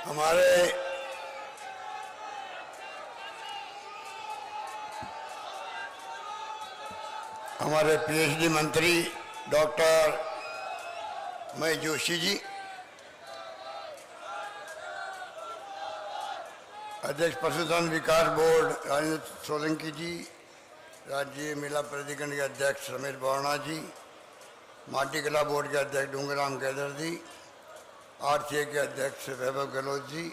हमारे पीएचडी मंत्री डॉक्टर महेश जोशी जी, अध्यक्ष पशुधन विकास बोर्ड राजेंद्र सोलंकी जी, राज्य मेला प्राधिकरण के अध्यक्ष रमेश बोराना जी, माटी कला बोर्ड के अध्यक्ष डूंगराम कैदर जी, आरसीए के अध्यक्ष वैभव गहलोत जी,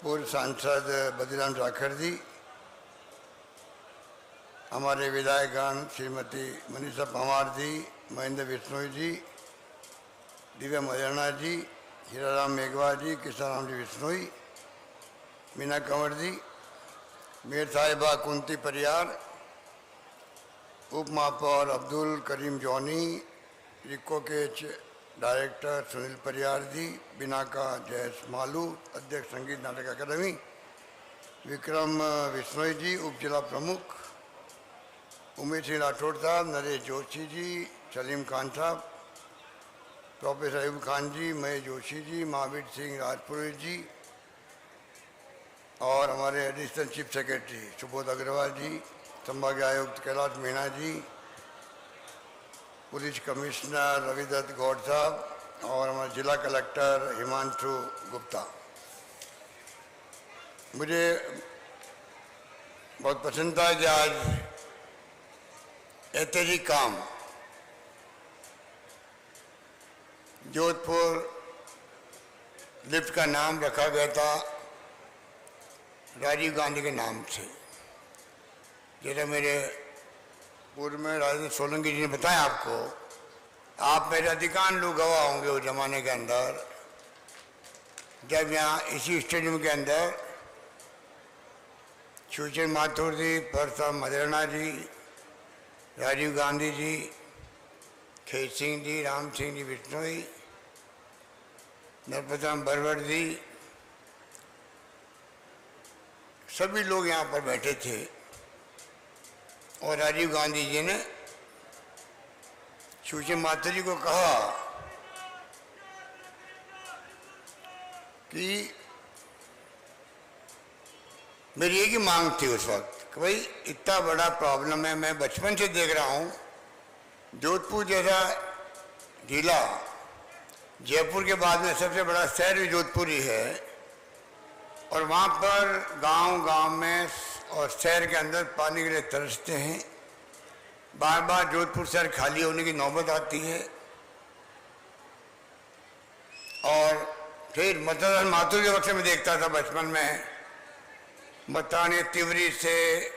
पूर्व सांसद बद्रीराम जाखड़ जी, हमारे विधायकगण श्रीमती मनीषा पंवार जी, महेंद्र बिश्नोई जी, दिव्या मदेरणा जी, हीराराम मेघवाल जी, किशनराम जी बिश्नोई, मीना कंवर जी, मेयर साहिबा कुंती परियार, उप महापौर अब्दुल करीम जॉनी, रिको के डायरेक्टर सुनील परियार जी, बिनाका जयस मालू, अध्यक्ष संगीत नाटक अकादमी, विक्रम बिश्नोई जी, उप जिला प्रमुख, उमेश सिंह राठौड़ साहब, नरेश जोशी जी, सलीम खान साहब, प्रोफेसर अयूब खान जी, महेश जोशी जी, महावीर सिंह राजपुरी जी और हमारे additional chief secretary Subodh Agarwal ji, संभागीय आयुक्त कैलाश मीणा जी, पुलिस कमिश्नर रविदत्त गौड़ साहब और हमारे जिला कलेक्टर हिमांशु गुप्ता। मुझे बहुत पसंद था कि आज ऐतिहासिक काम जोधपुर लिफ्ट का नाम रखा गया था राजीव गांधी के नाम से। जैसा मेरे पूर्व में राजेंद्र सोलंकी जी ने बताया आपको, आप मेरे अधिकांश लोग गवाह होंगे उस जमाने के अंदर जब यहाँ इसी स्टेडियम के अंदर शिवचंद्र माथुर जी, परसा मदेरणा जी, राजीव गांधी जी, खेत सिंह जी, राम सिंह जी बिश्नोई, नरपतराम बरवड़ जी, सभी लोग यहाँ पर बैठे थे और राजीव गांधी जी ने शिवचंद्र माथुर जी को कहा कि मेरी एक ही मांग थी उस वक्त कि भाई इतना बड़ा प्रॉब्लम है, मैं बचपन से देख रहा हूँ जोधपुर जैसा जिला, जयपुर के बाद में सबसे बड़ा शहर भी जोधपुर ही है और वहाँ पर गांव-गांव में और शहर के अंदर पानी के लिए तरसते हैं। बार बार जोधपुर शहर खाली होने की नौबत आती है और फिर मतदान माथुर के वक्त में देखता था बचपन में, मताने तिवरी से,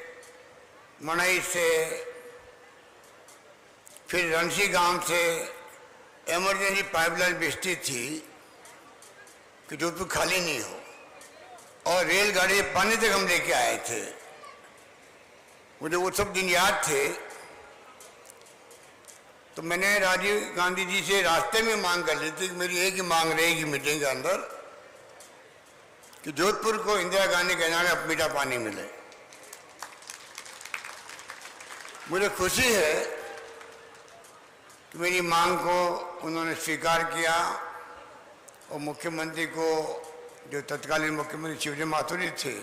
मणई से, फिर रंसी गांव से इमरजेंसी पाइपलाइन बिछती थी कि जोधपुर खाली नहीं हो और रेलगाड़ी पानी तक हम लेके आए थे। मुझे वो सब दिन याद थे। तो मैंने राजीव गांधी जी से रास्ते में मांग कर ली थी कि मेरी एक ही मांग रहेगी मीटिंग के अंदर कि जोधपुर को इंदिरा गांधी के नाम पे मीठा पानी मिले। मुझे खुशी है कि मेरी मांग को उन्होंने स्वीकार किया और मुख्यमंत्री को, जो तत्कालीन मुख्यमंत्री शिवचंद्र माथुर जी थे,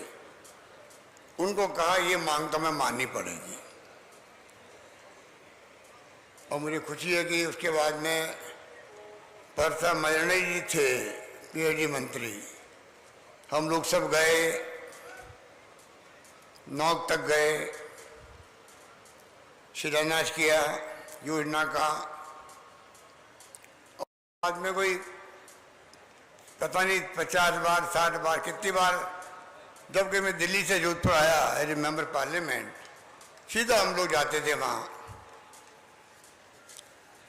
उनको कहा ये मांग तो मैं माननी पड़ेगी। और मुझे खुशी है कि उसके बाद में परसा मदेरणा जी थे पीएचडी मंत्री, हम लोग सब गए, नौक तक गए, शिलान्यास किया योजना का। और बाद में कोई पता नहीं 50 बार 60 बार कितनी बार जबकि मैं दिल्ली से जोधपुर आया एज ए मेंबर पार्लियामेंट, सीधा हम लोग जाते थे वहाँ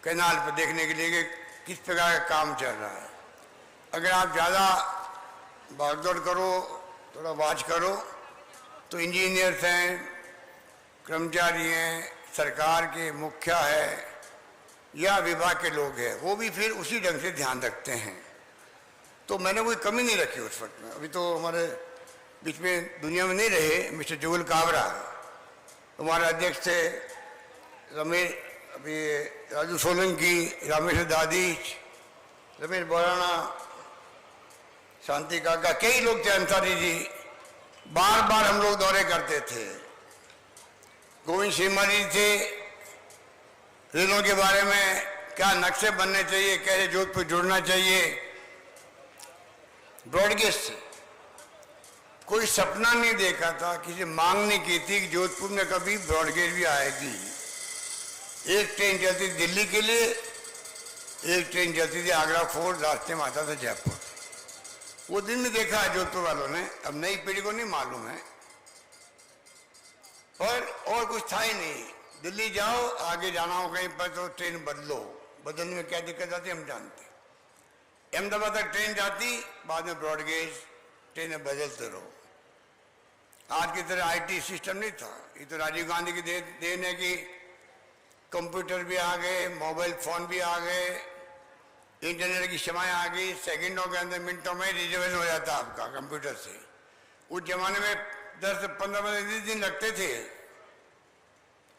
कैनाल पर देखने के लिए कि किस प्रकार का काम चल रहा है। अगर आप ज़्यादा भागदौड़ करो, थोड़ा वाच करो, तो इंजीनियर्स हैं, कर्मचारी हैं, सरकार के मुखिया है या विभाग के लोग हैं, वो भी फिर उसी ढंग से ध्यान रखते हैं। तो मैंने कोई कमी नहीं रखी उस वक्त में। अभी तो हमारे बीच में दुनिया में नहीं रहे मिस्टर जुगल काबरा, हमारे अध्यक्ष थे, रमेश अभी राजू सोलंकी, रामेश्वर दादीच, रमेश बोराना, शांति काका, कई लोग थे, अंसारी जी, बार बार हम लोग दौरे करते थे। गोविंद सिंह जी थे, रेलों के बारे में क्या नक्शे बनने चाहिए, कैसे जोधपुर जुड़ना चाहिए। ब्रॉडगेज से कोई सपना नहीं देखा था, किसी मांग नहीं की थी कि जोधपुर में कभी ब्रॉडगेज भी आएगी। एक ट्रेन चलती थी दिल्ली के लिए, एक ट्रेन चलती थी आगरा फोर्ट, रास्ते में आता था जयपुर। वो दिन में देखा है जोधपुर वालों ने, अब नई पीढ़ी को नहीं मालूम है। और कुछ था ही नहीं, दिल्ली जाओ, आगे जाना हो कहीं पर तो ट्रेन बदलो, बदलने में क्या दिक्कत आती हम जानते। अहमदाबाद तक ट्रेन जाती, बाद में ब्रॉडगेज, ट्रेनें बदलते रहो। आज की तरह आईटी सिस्टम नहीं था, ये तो राजीव गांधी की देन है कि कंप्यूटर भी आ गए, मोबाइल फोन भी आ गए, इंटरनेट की सेवाएं आ गई, सेकंडों के अंदर मिनटों में रिजर्वेशन हो जाता आपका कंप्यूटर से। उस जमाने में 10 से 15 दिन लगते थे,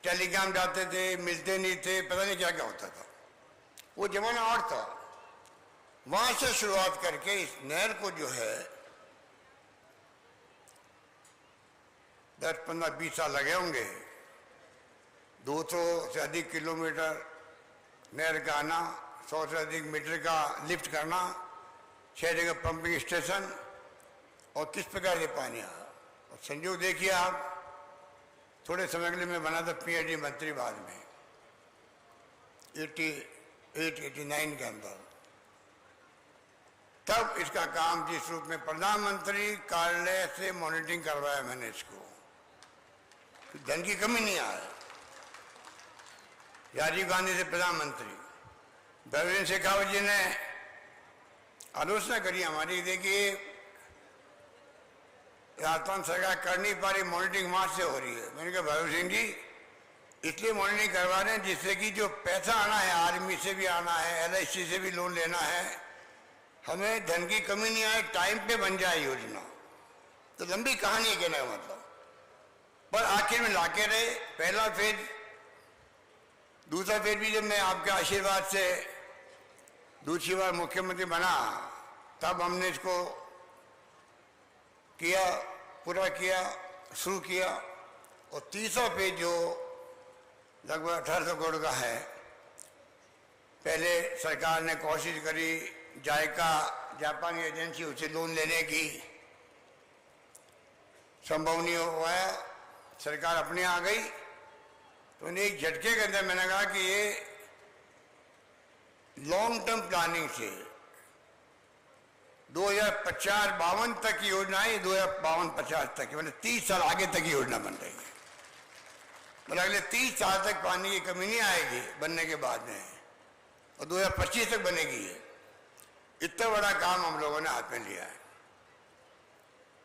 टेलीग्राम जाते थे, मिलते नहीं थे, पता नहीं क्या क्या होता था। वो जमाना और था। वहां से शुरुआत करके इस नहर को जो है 10, 15, 20 साल लगे होंगे। 200 से अधिक किलोमीटर नहर का आना, 100 से अधिक मीटर का लिफ्ट करना, 6 जगह पंपिंग स्टेशन, और किस प्रकार से पानी आया। और संयोग देखिए आप, थोड़े समय के लिए मैं बना था पीएचडी मंत्री बाद में 88-89 के अंदर। तब इसका काम जिस रूप में प्रधानमंत्री कार्यालय से मॉनिटरिंग करवाया मैंने इसको, धन की कमी नहीं आया। राजीव गांधी से प्रधानमंत्री, भगवत शेखावत जी ने आलोचना करी हमारी, देखिए राजस्थान सरकार कर नहीं पा रही, मॉनिटरिंग वहां से हो रही है। मैंने कहा भगवत सिंह जी, इसलिए मॉनिटरिंग करवा रहे हैं जिससे कि जो पैसा आना है, आर्मी से भी आना है, एलआईसी से भी लोन लेना है, हमें धन की कमी नहीं आए, टाइम पे बन जाए योजना। तो लंबी कहानी है कहने का मतलब, पर आखिर में लाके रहे। पहला फेज, दूसरा फेज भी जब मैं आपके आशीर्वाद से दूसरी बार मुख्यमंत्री बना, तब हमने इसको किया, पूरा किया, शुरू किया। और तीसरा पेज जो लगभग 1800 करोड़ का है, पहले सरकार ने कोशिश करी जायका जापानी एजेंसी उसे लोन लेने की, संभव नहीं हुआ, सरकार अपने आ गई। तो एक झटके के अंदर मैंने कहा कि ये लॉन्ग टर्म प्लानिंग से 2050-52 तक की योजना है, 2052-50 तक की, मतलब 30 साल आगे तक की योजना बन रही है। मतलब अगले 30 साल तक पानी की कमी नहीं आएगी बनने के बाद में, और 2025 तक बनेगी ये। इतना बड़ा काम हम लोगों ने हाथ में लिया है।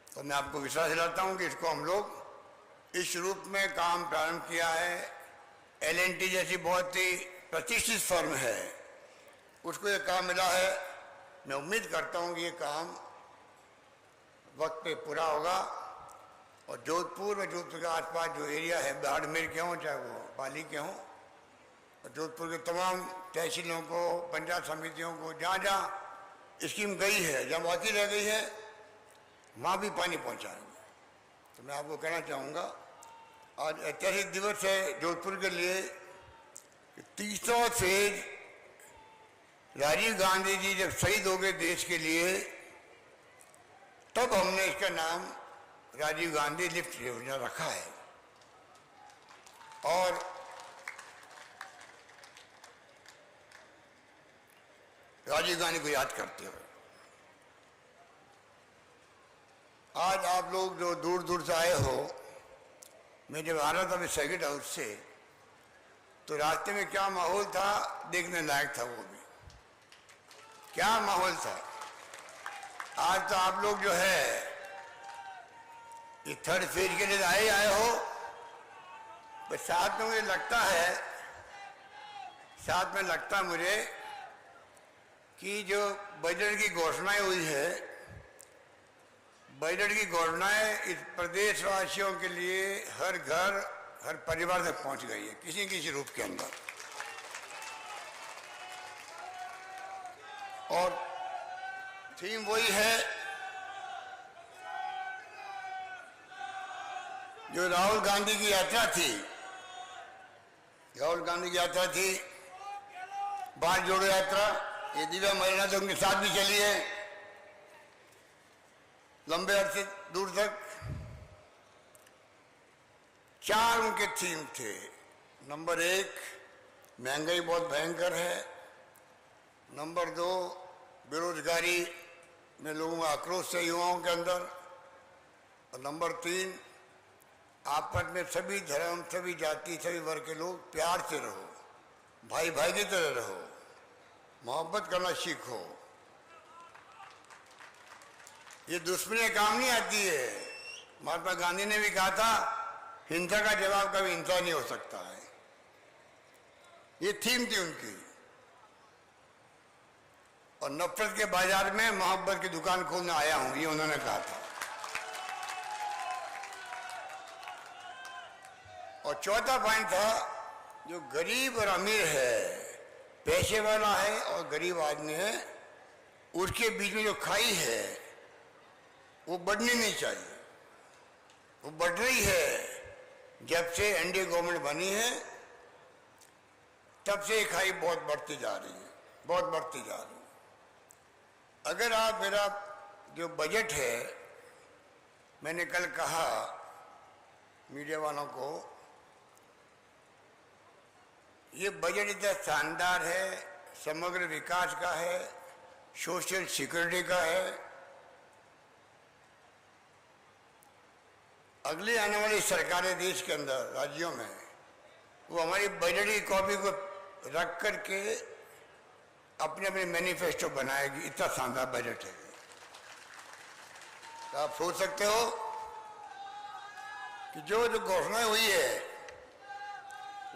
तो मैं आपको विश्वास दिलाता हूं कि इसको हम लोग इस रूप में काम प्रारंभ किया है। एल&टी जैसी बहुत ही प्रतिष्ठित फर्म है, उसको ये काम मिला है। मैं उम्मीद करता हूं कि ये काम वक्त पे पूरा होगा, और जोधपुर और जोधपुर के आसपास जो एरिया है, बाड़मेर के हों चाहे वो पाली के हों, और जोधपुर के तमाम तहसीलों को, पंचायत समितियों को, जहाँ जहाँ स्कीम गई है, जहाँ बाकी रह गई है, वहाँ भी पानी पहुँचाएंगे। तो मैं आपको कहना चाहूँगा, आज ऐतिहासिक दिवस है जोधपुर के लिए। 30वां फेज राजीव गांधी जी जब शहीद हो गए देश के लिए, तब हमने इसका नाम राजीव गांधी लिफ्ट योजना रखा है। और राजीव गांधी को याद करते हुए आज आप लोग जो दूर दूर से आए हो, मैं जब आ रहा था मैं सर्किट हाउस से, तो रास्ते में क्या माहौल था देखने लायक था। वो भी क्या माहौल था। आज तो आप लोग जो है ये थर्ड फेज के लिए आए हो, बस साथ में मुझे लगता है, साथ में लगता मुझे कि जो बजट की घोषणाएं हुई है, बजट की घोषणाएं इस प्रदेशवासियों के लिए हर घर, हर परिवार तक पहुंच गई है, किसी न किसी रूप के अंदर। और थीम वही है जो राहुल गांधी की यात्रा थी, राहुल गांधी की यात्रा थी भारत जोड़ो यात्रा, ये दिव्या मरेना तो उनके साथ भी चली है लंबे अरसे दूर तक। 4 उनके थीम थे। नंबर 1, महंगाई बहुत भयंकर है। नंबर 2, बेरोजगारी में लोगों का आक्रोश है युवाओं के अंदर। और नंबर 3, आपस में सभी धर्म, सभी जाति, सभी वर्ग के लोग प्यार से रहो, भाई भाई की तरह रहो, मोहब्बत करना सीखो। ये दुश्मनी काम नहीं आती है। महात्मा गांधी ने भी कहा था, हिंसा का जवाब कभी हिंसा नहीं हो सकता है। ये थीम थी उनकी। और नफरत के बाजार में मोहब्बत की दुकान खोलने आया हूं, ये उन्होंने कहा था। और चौथा पॉइंट था, जो गरीब और अमीर है, पैसे वाला है और गरीब आदमी है, उसके बीच में जो खाई है वो बढ़नी नहीं चाहिए। वो बढ़ रही है। जब से एनडीए गवर्नमेंट बनी है तब से खाई बहुत बढ़ती जा रही है, बहुत बढ़ती जा रही है। अगर आप मेरा जो बजट है, मैंने कल कहा मीडिया वालों को, ये बजट इतना शानदार है, समग्र विकास का है, सोशल सिक्योरिटी का है। अगली आने वाली सरकारें देश के अंदर, राज्यों में, वो हमारी बजट की कॉपी को रख करके अपने अपने मैनिफेस्टो बनाएगी। इतना शानदार बजट है। तो आप सोच सकते हो कि जो जो घोषणाएं हुई है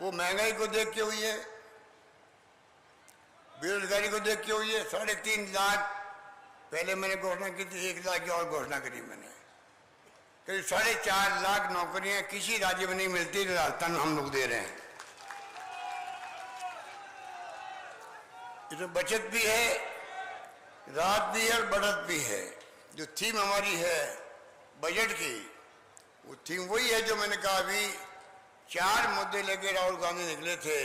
वो महंगाई को देख के हुई है, बेरोजगारी को देख के हुई है। 3.5 लाख पहले मैंने घोषणा की थी, 1 लाख की और घोषणा करी मैंने। करीब 4.5 लाख नौकरियां किसी राज्य में नहीं मिलती, राजस्थान में हम लोग दे रहे हैं। इसमें बचत भी है, राहत भी है और बढ़त भी है। जो थीम हमारी है बजट की, वो थीम वही है जो मैंने कहा अभी। 4 मुद्दे लेके राहुल गांधी निकले थे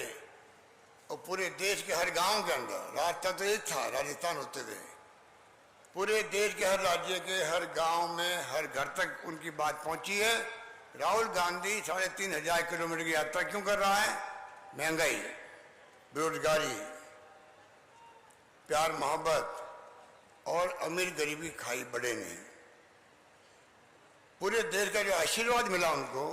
और पूरे देश के हर गांव के अंदर, रास्ता तो एक था राजस्थान होते हुए, पूरे देश के हर राज्य के हर गांव में, हर घर तक उनकी बात पहुंची है। राहुल गांधी 3,500 किलोमीटर की यात्रा क्यों कर रहा है? महंगाई, बेरोजगारी, प्यार मोहब्बत और अमीर गरीबी खाई बड़े ने। पूरे देश का जो आशीर्वाद मिला उनको,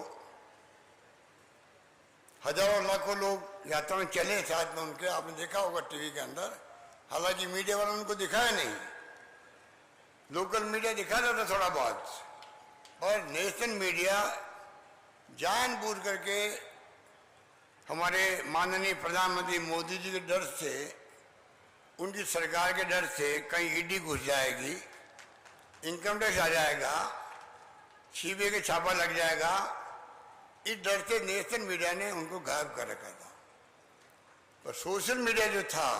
हजारों लाखों लोग यात्रा में चले साथ में उनके, आपने देखा होगा टीवी के अंदर। हालांकि मीडिया वालों ने उनको दिखाया नहीं, लोकल मीडिया दिखाता था थोड़ा बहुत, और नेशनल मीडिया जानबूझ करके हमारे माननीय प्रधानमंत्री मोदी जी के डर से, उनकी सरकार के डर से, कहीं ईडी घुस जाएगी, इनकम टैक्स आ जाएगा, सीबीआई के छापा लग जाएगा, इस डर से नेशनल मीडिया ने उनको गायब कर रखा था। पर सोशल मीडिया जो था,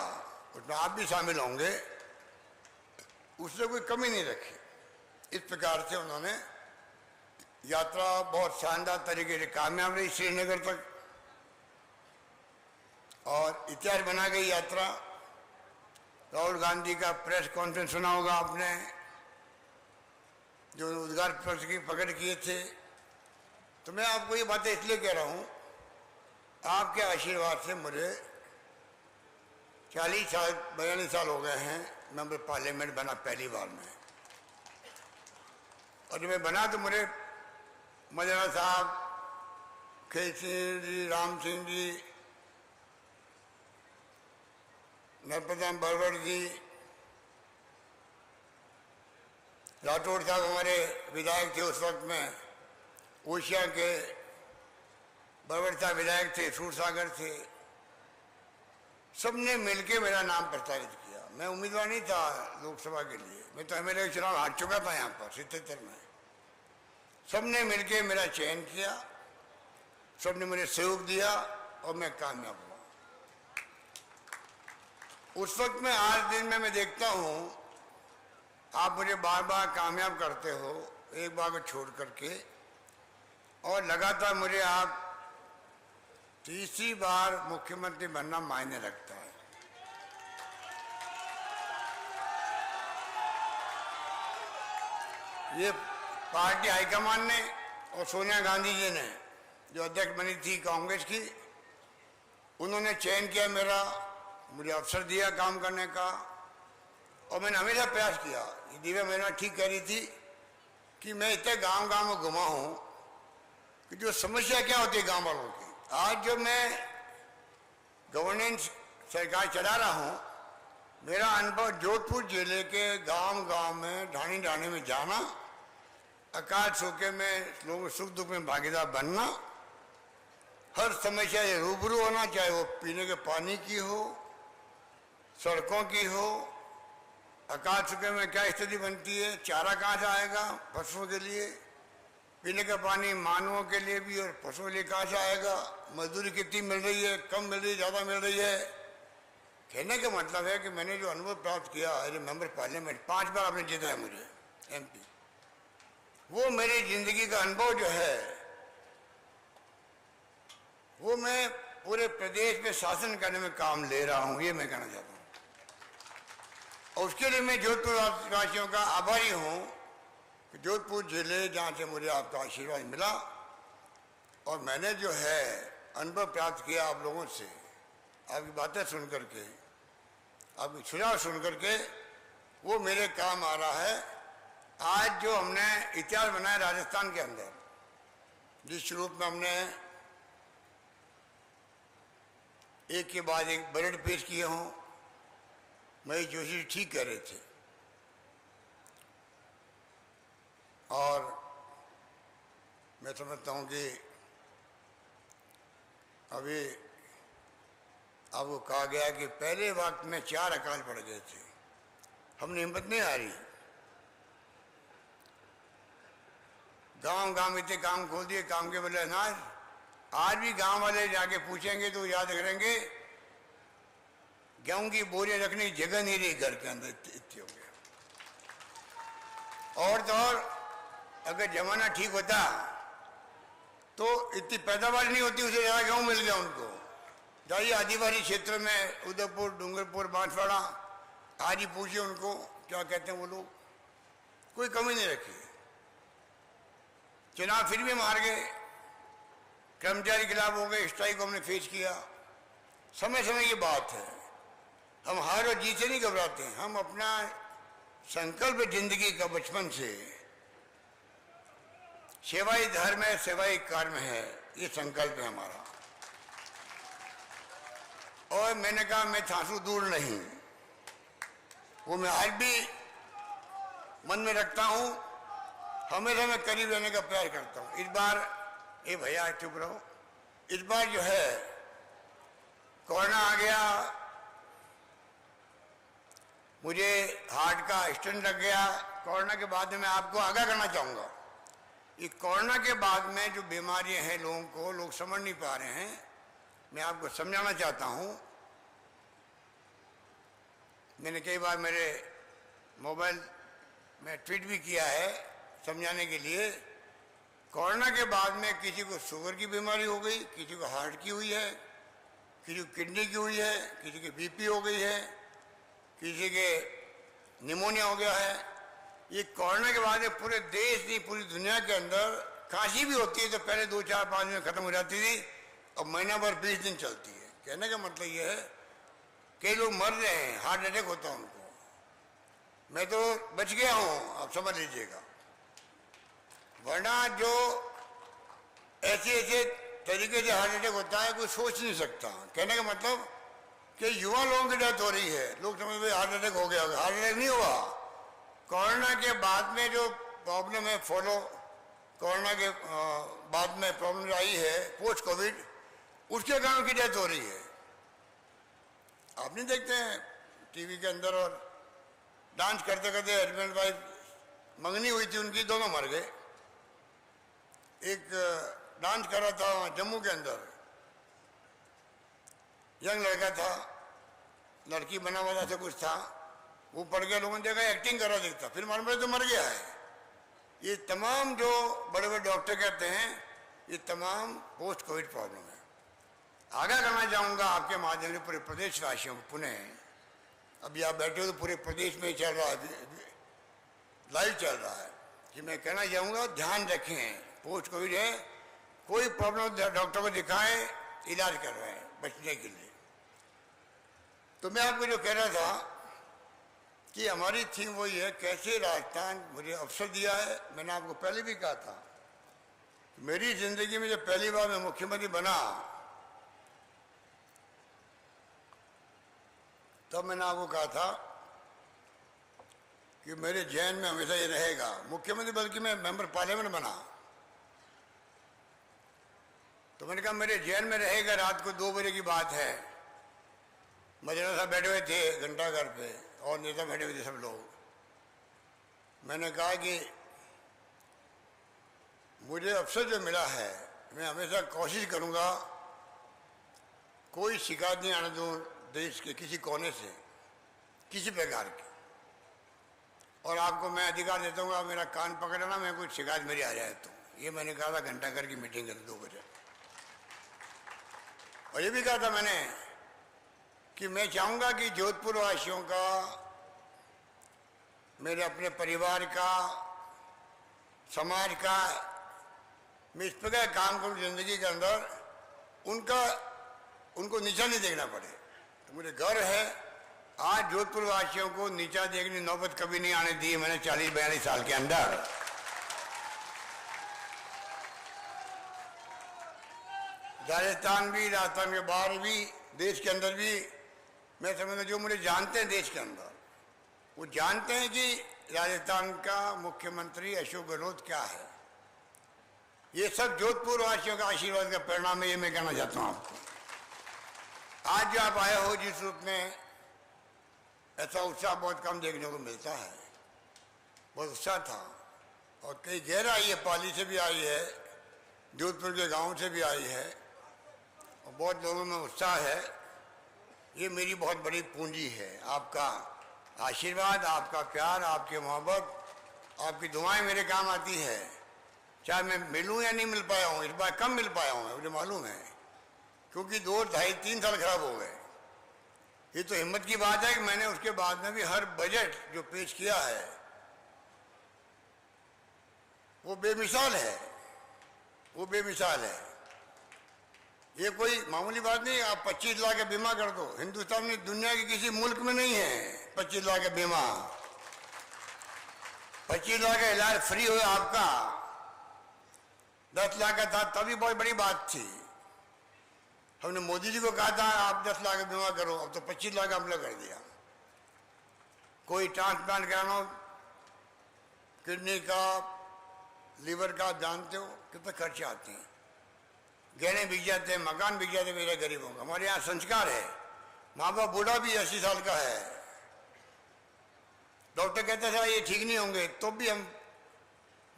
उसमें आप भी शामिल होंगे, उसने कोई कमी नहीं रखी। इस प्रकार से उन्होंने यात्रा बहुत शानदार तरीके से कामयाब रही श्रीनगर तक, और इतिहास बना गई यात्रा। राहुल गांधी का प्रेस कॉन्फ्रेंस सुना होगा आपने, जो रोजगार पक्ष की पकड़ किए थे। तो मैं आपको ये बातें इसलिए कह रहा हूँ, आपके आशीर्वाद से मुझे 42 साल हो गए हैं, मेंबर पार्लियामेंट बना पहली बार में। और जब मैं बना तो मुझे मदना साहब, खेत सिंह जी, राम सिंह जी, नरपतराम बरवड़ जी, राठौड़ साहब हमारे विधायक थे उस वक्त में, ओशिया के बरवड़ साहब विधायक थे, सूरसागर थे, सबने मिलके मेरा नाम प्रस्तावित किया। मैं उम्मीदवार नहीं था लोकसभा के लिए, मैं तो एमएलए का चुनाव हार चुका था यहाँ पर 77 में। सबने मिलके मेरा चयन किया, सबने मुझे सहयोग दिया और मैं कामयाब हुआ। उस वक्त में, आज दिन में मैं देखता हूँ आप मुझे बार बार कामयाब करते हो, एक बार को छोड़ करके। और लगातार मुझे आप तीसरी बार मुख्यमंत्री बनना मायने रखता है। ये पार्टी हाईकमान ने और सोनिया गांधी जी ने, जो अध्यक्ष बनी थी कांग्रेस की, उन्होंने चयन किया मेरा, मुझे अवसर दिया काम करने का। और मैंने हमेशा प्रयास किया। दिव्या मेरा ठीक कह रही थी कि मैं इतने गांव गांव में घुमा हूं कि जो समस्या क्या होती है गांव वालों की। आज जो मैं गवर्नेंस सरकार चला रहा हूं, मेरा अनुभव जोधपुर जिले के गांव गांव में, ढाणी ढाणी में जाना, अकाल सूखे में लोगों सुख दुख में भागीदार बनना, हर समस्या से रूबरू होना, चाहे वो पीने के पानी की हो, सड़कों की हो, अकाल सूखे में क्या स्थिति बनती है, चारा कहाँ से आएगा पशुओं के लिए, पीने का पानी मानवों के लिए भी और पशुओं के लिए कहाँ से आएगा, मजदूरी कितनी मिल रही है, कम मिल रही है, ज़्यादा मिल रही है। कहने का मतलब है कि मैंने जो अनुभव प्राप्त किया एज ए मेंबर पार्लियामेंट, 5 बार आपने जीता है मुझे MP, वो मेरी जिंदगी का अनुभव जो है वो मैं पूरे प्रदेश में शासन करने में काम ले रहा हूं, ये मैं कहना चाहता हूं। और उसके लिए मैं जोधपुर वासियों का आभारी हूं कि जोधपुर जिले जहां से मुझे आपका आशीर्वाद मिला और मैंने जो है अनुभव प्राप्त किया आप लोगों से, आपकी बातें सुन करके, आपकी सुझाव सुन करके, वो मेरे काम आ रहा है। आज जो हमने इतिहास बनाया राजस्थान के अंदर, जिस रूप में हमने एक के बाद एक बजट पेश किए हों, महेश जोशी ठीक कह रहे थे। और मैं समझता हूं कि अभी आपको कहा गया कि पहले वक्त में 4 अकाल पड़ गए थे, हमने हिम्मत नहीं आ रही, गांव गांव इतने काम खोल दिए, काम के बदले अनाज। आज भी गांव वाले जाके पूछेंगे तो याद करेंगे गेहूं की बोरियां रखने की जगह नहीं रही घर के अंदर, इतनी हो गया। और तो और अगर जमाना ठीक होता तो इतनी पैदावार नहीं होती, उसे ज़्यादा गेहूं मिल गया उनको। जाइए आदिवासी क्षेत्र में, उदयपुर, डूंगरपुर, बांसवाड़ा, आज ही पूछिए उनको क्या कहते हैं वो लोग, कोई कमी नहीं रखी। चुनाव फिर भी हम हार गए, कर्मचारी खिलाफ हो गए, स्ट्राइक को हमने फेस किया। समय समय की बात है, हम हार और जीत से नहीं घबराते हैं। हम अपना संकल्प जिंदगी का बचपन से, सेवाई धर्म है, सेवाई कर्म है, ये संकल्प है हमारा। और मैंने कहा मैं थांसू दूर नहीं, वो मैं आज भी मन में रखता हूं, हमेशा मैं करीब रहने का प्रयास करता हूं। इस बार ये भैया चुप रहो, इस बार जो है कोरोना आ गया, मुझे हार्ट का स्टेंट लग गया। कोरोना के बाद में मैं आपको आगाह करना चाहूँगा, ये कोरोना के बाद में जो बीमारियां हैं लोगों को, लोग समझ नहीं पा रहे हैं, मैं आपको समझाना चाहता हूँ। मैंने कई बार मेरे मोबाइल में ट्वीट भी किया है समझाने के लिए। कोरोना के बाद में किसी को शुगर की बीमारी हो गई, किसी को हार्ट की हुई है, किसी को किडनी की हुई है, किसी की BP हो गई है, किसी के निमोनिया हो गया है। ये कोरोना के बाद पूरे देश नहीं, पूरी दुनिया के अंदर खांसी भी होती है तो पहले 2, 4, 5 दिन खत्म हो जाती थी, अब महीना भर 20 दिन चलती है। कहने का मतलब ये है कई लोग मर रहे हैं, हार्ट अटैक होता है उनको। मैं तो बच गया हूँ, आप समझ लीजिएगा, वरना जो ऐसे तरीके से हार्ट अटैक होता है कोई सोच नहीं सकता। कहने का मतलब कि युवा लोगों की डेथ हो रही है, लोग समझ रहे हार्ट अटैक हो गया, हार्ट अटैक नहीं हुआ। कोरोना के बाद में जो प्रॉब्लम है, कोरोना के बाद में प्रॉब्लम आई है पोस्ट कोविड, उसके कारण की डेथ हो रही है। आप नहीं देखते हैं टीवी के अंदर, और डांस करते करते हस्बैंड वाइफ मंगनी हुई थी उनकी, दोनों मर गए। एक डांस कर रहा था जम्मू के अंदर, यंग लड़का था, लड़की बना हुआ था, कुछ था, वो पड़ गया, लोगों ने देखा एक्टिंग कर रहा दिखता, फिर मालूम पड़ा तो मर गया है। ये तमाम जो बड़े बड़े डॉक्टर कहते हैं ये तमाम पोस्ट कोविड प्रॉब्लम है। आगाह करना चाहूँगा आपके माध्यम से पूरे प्रदेशवासियों को पुनः, अभी आप बैठे हो तो पूरे प्रदेश में चल रहा है, लाइव चल रहा है, कि मैं कहना चाहूँगा ध्यान रखें, पोस्ट कोविड है, कोई प्रॉब्लम डॉक्टर को दिखाएं, इलाज कर रहे हैं बचने के लिए। तो मैं आपको जो कह रहा था कि हमारी थीम वही है, कैसे राजस्थान मुझे अवसर दिया है। मैंने आपको पहले भी कहा था, मेरी जिंदगी में जब पहली बार मैं मुख्यमंत्री बना तब मैंने आपको कहा था कि मेरे जहन में हमेशा ये रहेगा, मुख्यमंत्री बल्कि मैं मेंबर पार्लियामेंट बना तो मैंने कहा मेरे जहन में रहेगा। रात को 2 बजे की बात है, मजरा साहब बैठे हुए थे घंटाघर पे और नेता बैठे हुए थे सब लोग। मैंने कहा कि मुझे अवसर जो मिला है, मैं हमेशा कोशिश करूंगा कोई शिकायत नहीं आने दूं देश के किसी कोने से, किसी प्रकार की। और आपको मैं अधिकार देता हूँ, आप मेरा कान पकड़ना, मैं कोई शिकायत मेरी आ जाए तो। ये मैंने कहा था घंटाघर की मीटिंग कर 2 बजे। और ये भी कहा था मैंने कि मैं चाहूँगा कि जोधपुर वासियों का, मेरे अपने परिवार का, समाज का, मैं इस प्रकार काम करूँ जिंदगी के अंदर, उनको नीचा नहीं देखना पड़े। तो मुझे गर्व है आज जोधपुर वासियों को नीचा देखने नौबत कभी नहीं आने दी मैंने 40-42 साल के अंदर। राजस्थान के बाहर भी, देश के अंदर भी, मैं समझता जो मुझे जानते हैं देश के अंदर, वो जानते हैं कि राजस्थान का मुख्यमंत्री अशोक गहलोत क्या है। ये सब जोधपुर वासियों का आशीर्वाद का परिणाम है, ये मैं कहना चाहता हूँ आपको। आज जो आप आए हो जिस रूप में, ऐसा उत्साह बहुत कम देखने को मिलता है। बहुत उत्साह था और कई गहराई है, पाली से भी आई है, जोधपुर के गांव से भी आई है और बहुत लोगों में उत्साह है। ये मेरी बहुत बड़ी पूंजी है, आपका आशीर्वाद, आपका प्यार, आपकी मोहब्बत, आपकी दुआएं मेरे काम आती है। चाहे मैं मिलूं या नहीं मिल पाया हूँ, इस बार कम मिल पाया हूँ मुझे मालूम है, क्योंकि 2, 2.5, 3 साल खराब हो गए। ये तो हिम्मत की बात है कि मैंने उसके बाद में भी हर बजट जो पेश किया है वो बेमिसाल है, वो बेमिसाल है। ये कोई मामूली बात नहीं। आप 25 लाख का बीमा कर दो, हिंदुस्तान में दुनिया के किसी मुल्क में नहीं है 25 लाख का बीमा। 25 लाख का इलाज फ्री हो आपका, 10 लाख का था तभी बहुत बड़ी बात थी। हमने मोदी जी को कहा था आप 10 लाख का बीमा करो, अब तो 25 लाख हमने कर दिया। कोई ट्रांसप्लांट कराना हो, किडनी का, लीवर का, आप जानते हो कितने खर्चे आते हैं, गहने बिक जाते हैं, मकान बिक जाते हैं मेरे गरीबों का। हमारे यहाँ संस्कार है, माँ बाप बूढ़ा भी 80 साल का है, डॉक्टर कहते था ये ठीक नहीं होंगे, तो भी हम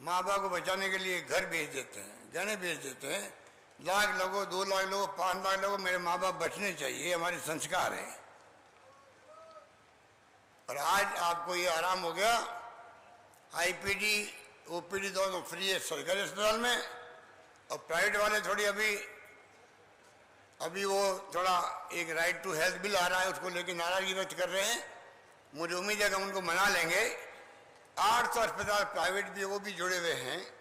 माँ बाप को बचाने के लिए घर बेच देते हैं, गहने बेच देते हैं। लाख लोगों, 2 लाख लोगों, 5 लाख लोगों, मेरे माँ बाप बचने चाहिए, हमारे संस्कार है। और आज आपको ये आराम हो गया, आईपीडी, ओपीडी दोनों फ्री है सरकारी अस्पताल में, और प्राइवेट वाले थोड़ी अभी वो थोड़ा एक राइट टू हेल्थ बिल आ रहा है, उसको लेकर नाराजगी व्यक्त कर रहे हैं। मुझे उम्मीद है कि हम उनको मना लेंगे। 800 अस्पताल प्राइवेट भी, वो भी जुड़े हुए हैं।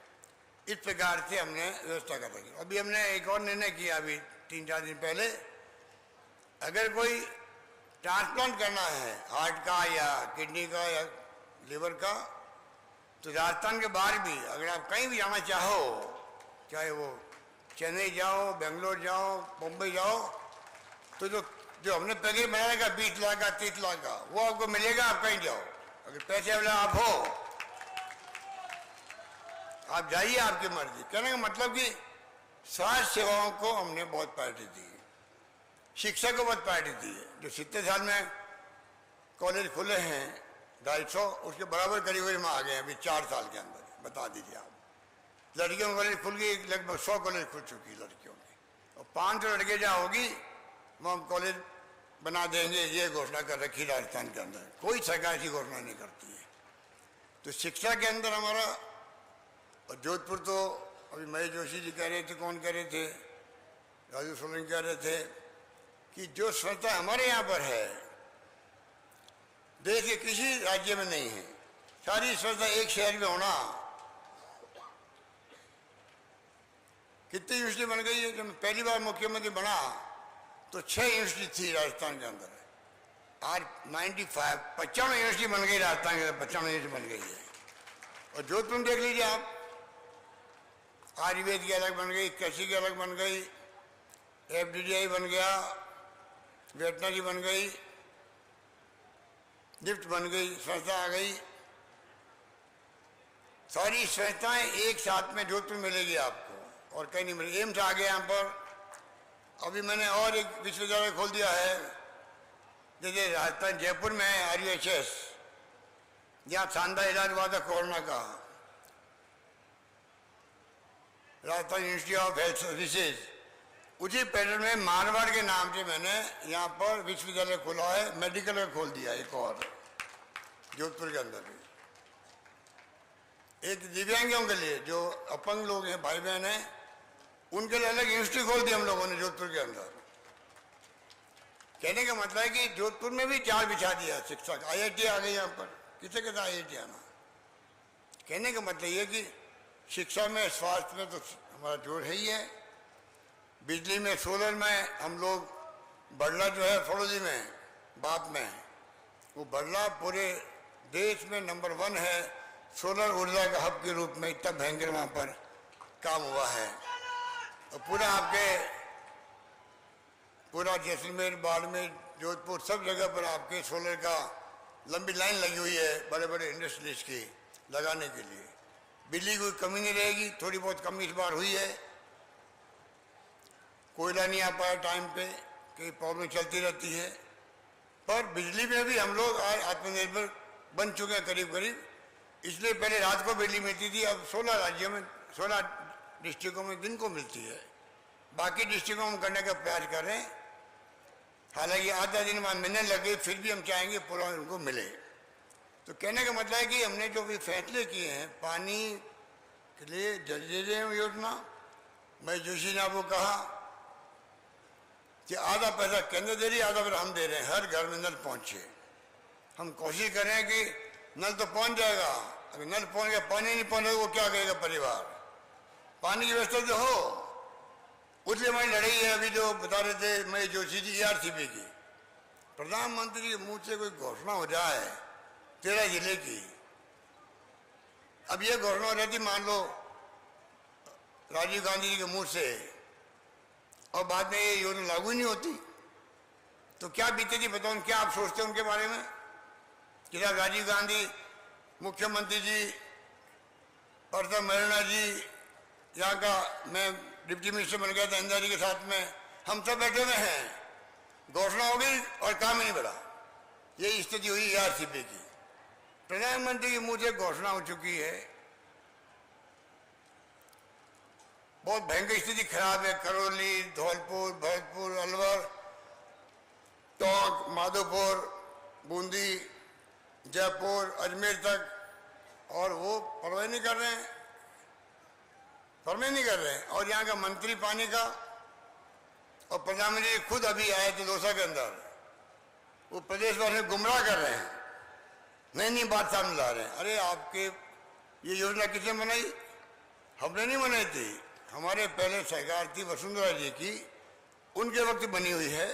इस प्रकार से हमने व्यवस्था कर रखी। अभी हमने एक और निर्णय किया अभी 3-4 दिन पहले, अगर कोई ट्रांसप्लांट करना है हार्ट का या किडनी का या लीवर का, तो राजस्थान के बाहर भी अगर आप कहीं भी जाना चाहो, चाहे वो चेन्नई जाओ, बेंगलोर जाओ, मुंबई जाओ, तो जो हमने पैकेज बनाया का 20 लाख का, 30 लाख का, वो आपको मिलेगा। आप कहीं जाओ, अगर पैसे वाला आप हो आप जाइए, आपकी मर्जी। कहने का मतलब कि स्वास्थ्य सेवाओं को हमने बहुत प्रायोरिटी दी, शिक्षा को बहुत प्रायोरिटी दी है। जो 70 साल में कॉलेज खुले हैं 250, उसके बराबर करीब में आ गए अभी 4 साल के अंदर। बता दीजिए आप, लड़कियों की कॉलेज खुल गई, लगभग 100 कॉलेज खुल चुकी है लड़कियों की, और 500 लड़के जहाँ होगी वो हम कॉलेज बना देंगे, ये घोषणा कर रखी राजस्थान के अंदर। कोई सरकार ऐसी घोषणा नहीं करती है। तो शिक्षा के अंदर हमारा, और जोधपुर तो अभी महेश जोशी जी कह रहे थे, कौन कह रहे थे, राजू सोलंकी कह रहे थे कि जो संस्था हमारे यहाँ पर है देश के किसी राज्य में नहीं है। सारी संस्था एक शहर में होना। कितनी यूनिवर्सिटी बन गई है। जब मैं पहली बार मुख्यमंत्री बना तो 6 यूनिवर्सिटी थी राजस्थान के अंदर। आज 95 यूनिवर्सिटी बन गई राजस्थान के अंदर, 95 यूनिवर्सिटी बन गई है। और जोधपुर देख लीजिए आप, आयुर्वेद की अलग बन गई, कृषि की अलग बन गई, FDDI बन गया, वेटनरी बन गई, लिफ्ट बन गई, संस्था आ गई। सारी संस्थाएं एक साथ में जोधपुर मिलेगी आपको और कहीं नहीं मिलेगी। एम्स आ गया यहाँ पर। अभी मैंने और एक विश्वविद्यालय खोल दिया है, जैसे राजस्थान जयपुर में है RUHS, जहाँ शानदार इलाज हुआ था कोरोना का। Rajasthan institute of health services, उसी पैटर्न में मारवाड़ के नाम से मैंने यहाँ पर विश्वविद्यालय खोला है, मेडिकल का खोल दिया एक और जोधपुर के अंदर भी। एक दिव्यांगों के लिए, जो अपंग लोग हैं, भाई बहन हैं, उनके लिए अलग इंस्टीट्यूट खोल दिया हम लोगों ने जोधपुर के अंदर। कहने का मतलब है कि जोधपुर में भी जाल बिछा दिया शिक्षा का। IIT आ गई यहाँ पर। किसे कहता IIT आना? कहने का मतलब ये कि शिक्षा में, स्वास्थ्य में तो हमारा जोर है ही है। बिजली में, सोलर में हम लोग, बड़ला जो है फड़ोदी में, बाप में, वो बड़ला पूरे देश में नंबर 1 है सोलर ऊर्जा का हब के रूप में। इतना भयंकर वहाँ पर काम हुआ है। और पूरा आपके, पूरा जैसलमेर, बाड़मेर, जोधपुर, सब जगह पर आपके सोलर का लंबी लाइन लगी हुई है बड़े बड़े इंडस्ट्रीज की लगाने के लिए। बिजली की कोई कमी नहीं रहेगी। थोड़ी बहुत कमी इस बार हुई है, कोयला नहीं आ पाया टाइम पे, कई प्रॉब्लम चलती रहती है। पर बिजली में भी हम लोग आज आत्मनिर्भर बन चुके हैं करीब करीब। इसलिए पहले रात को बिजली मिलती थी, अब 16 राज्यों में, 16 डिस्ट्रिक्टों में दिन को मिलती है। बाकी डिस्ट्रिक्टों में करने का प्रयास कर रहे हैं। हालांकि आधा दिन बाद मिलने लगे, फिर भी हम चाहेंगे पूरा उनको मिले। तो कहने का मतलब है कि हमने जो भी फैसले किए हैं पानी के लिए, जल जीवन योजना, मैं जोशी ने आपको कहा कि आधा पैसा केंद्र दे रही, आधा पैसा हम दे रहे हैं। हर घर में नल पहुंचे। हम कोशिश कर रहे हैं कि नल तो पहुंच जाएगा। अगर नल पहुंच गया, पानी नहीं पहुंचेगा, वो क्या करेगा परिवार? पानी की व्यवस्था जो हो, उसलिए हमारी लड़ाई है। अभी जो बता रहे थे मैं जोशी जी, ERCP की, प्रधानमंत्री के मुंह से कोई घोषणा हो जाए 13 जिले की, अब ये घोषणा हो जाती मान लो राजीव गांधी जी के मुंह से, और बाद में ये योजना लागू ही नहीं होती, तो क्या बीतेगी बताओ? क्या आप सोचते हैं उनके बारे में? कि राजीव गांधी मुख्यमंत्री जी, परसों मरना जी, यहाँ का मैं डिप्टी मिनिस्टर बन गया था इंदिरा जी के साथ में, हम सब बैठे हुए हैं, घोषणा हो गई और काम ही नहीं बढ़ा। यही स्थिति हुई ERCP की। प्रधानमंत्री की मुंह से घोषणा हो चुकी है, बहुत भयंकर स्थिति खराब है। करौली, धौलपुर, भरतपुर, अलवर, टोंक, माधोपुर, बूंदी, जयपुर, अजमेर तक, और वो परवाह नहीं कर रहे हैं, परवाह नहीं कर रहे हैं। और यहाँ का मंत्री पानी का, और प्रधानमंत्री खुद अभी आए थे दौसा के अंदर, वो प्रदेश वाले गुमराह कर रहे हैं, नई नई बात सामने ला रहे हैं। अरे आपके ये योजना किसने बनाई? हमने नहीं बनाई थी, हमारे पहले सरकार थी वसुंधरा जी की, उनके वक्त बनी हुई है।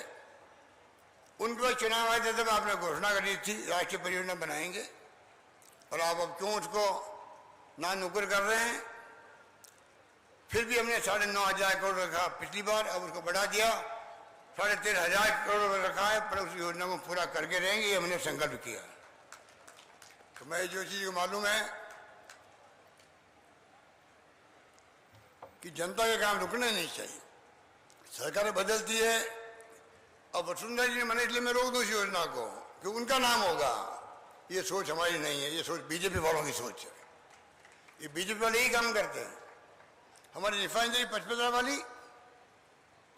उनके बाद चुनाव आए थे तब आपने घोषणा करी थी राष्ट्रीय परियोजना बनाएंगे, और आप अब क्यों उसको ना नुकर कर रहे हैं? फिर भी हमने 9,500 करोड़ रखा पिछली बार, अब उसको बढ़ा दिया, 13,500 करोड़ रखा है, पर उस योजना को पूरा करके रहेंगे, ये हमने संकल्प किया। तो मैं जो चीज को मालूम है कि जनता के काम रुकने नहीं चाहिए। सरकारें बदलती है, अब वसुंधरा जी ने मना, इसलिए मैं रोक दूँ इस योजना को कि उनका नाम होगा। ये सोच हमारी नहीं है, ये सोच बीजेपी वालों की सोच है। ये बीजेपी वाले ही काम करते हैं। हमारी रिफाइनरी पचपदरा वाली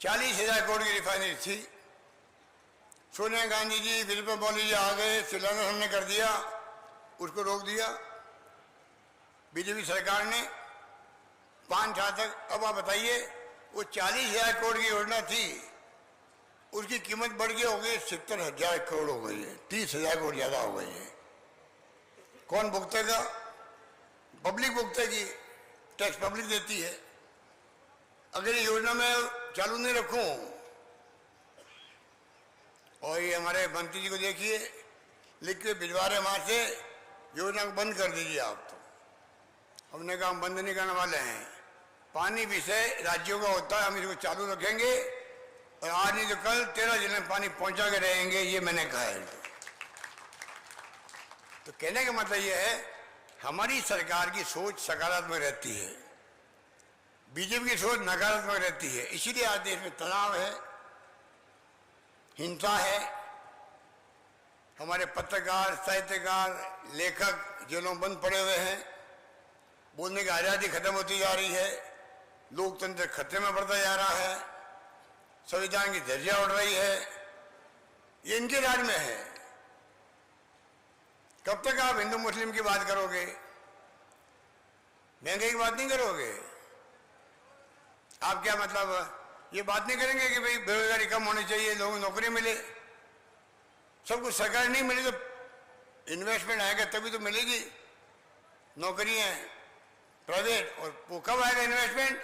40,000 करोड़ की रिफाइनरी थी, सोनिया गांधी जी, विजय मौली जी आ गए, शिलान्यास हमने कर दिया, उसको रोक दिया बीजेपी सरकार ने। 5 साल तक। अब आप बताइए, वो 40,000 करोड़ की योजना थी, उसकी कीमत बढ़ गई हो गई 70,000 करोड़ हो गई है, 30,000 करोड़ ज्यादा हो गई है। कौन भुगतेगा? पब्लिक भुगतेगी, टैक्स पब्लिक देती है। अगर ये योजना में चालू नहीं रखूं, और ये हमारे मंत्री जी को देखिए लिख के भिजवा रहे वहां से, योजना को बंद कर दीजिए आप। तो हमने कहा हम बंद नहीं करने वाले हैं। पानी विषय राज्यों का होता है, हम इसको चालू रखेंगे और आज नहीं तो कल 13 जिले में पानी पहुंचा के रहेंगे, ये मैंने कहा है। तो कहने का मतलब ये है, हमारी सरकार की सोच सकारात्मक रहती है, बीजेपी की सोच नकारात्मक रहती है। इसीलिए आज देश में तनाव है, हिंसा है, हमारे पत्रकार, साहित्यकार, लेखक जेलों बंद पड़े हुए हैं, बोलने की आज़ादी खत्म होती जा रही है, लोकतंत्र खतरे में बढ़ता जा रहा है, संविधान की धज्जियां उड़ रही है। ये इनके राज में है। कब तक आप हिंदू मुस्लिम की बात करोगे? महंगाई की बात नहीं करोगे? आप क्या मतलब ये बात नहीं करेंगे कि भाई बेरोजगारी कम होनी चाहिए, लोगों को नौकरी मिले? सब कुछ सरकार नहीं मिली तो इन्वेस्टमेंट आएगा तभी तो मिलेगी नौकरियां प्राइवेट। और वो कब आएगा इन्वेस्टमेंट?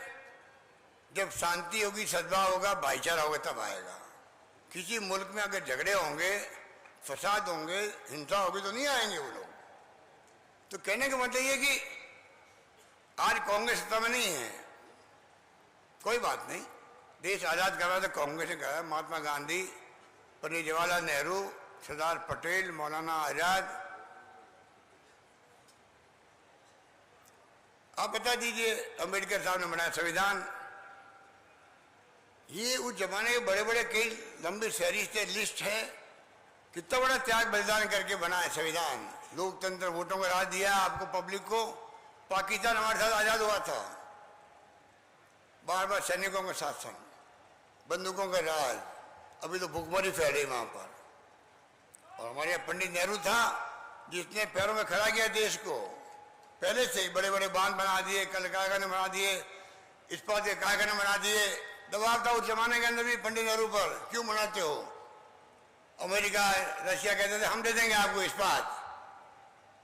जब शांति होगी, सद्भाव होगा, भाईचारा होगा, तब आएगा। किसी मुल्क में अगर झगड़े होंगे, फसाद होंगे, हिंसा होगी तो नहीं आएंगे वो लोग। तो कहने का मतलब ये कि आज कांग्रेस सत्ता में नहीं है, कोई बात नहीं, देश आजाद कर रहा था कांग्रेस ने कहा। महात्मा गांधी, पंडित जवाहरलाल नेहरू, सरदार पटेल, मौलाना आजाद, आप बता दीजिए, अंबेडकर साहब ने बनाया संविधान। ये उस जमाने के बड़े बड़े कई लंबी फहरिस्त लिस्ट है, कितना बड़ा त्याग बलिदान करके बना है संविधान। लोकतंत्र, वोटों का राज दिया आपको, पब्लिक को। पाकिस्तान हमारे साथ आजाद हुआ था, बार बार सैनिकों का शासन, बंदूकों का राज, अभी तो भुखमरी फैल रही वहां पर। और हमारे यहाँ पंडित नेहरू था जिसने पैरों में खड़ा किया देश को, पहले से ही बड़े बड़े बांध बना दिए, कल कारखाने बना दिए, इस्पात के कारखाने बना दिए। दबाव था उस जमाने के अंदर भी पंडित नेहरू पर, क्यों मनाते हो? अमेरिका, रशिया कहते थे हम दे देंगे आपको इस्पात,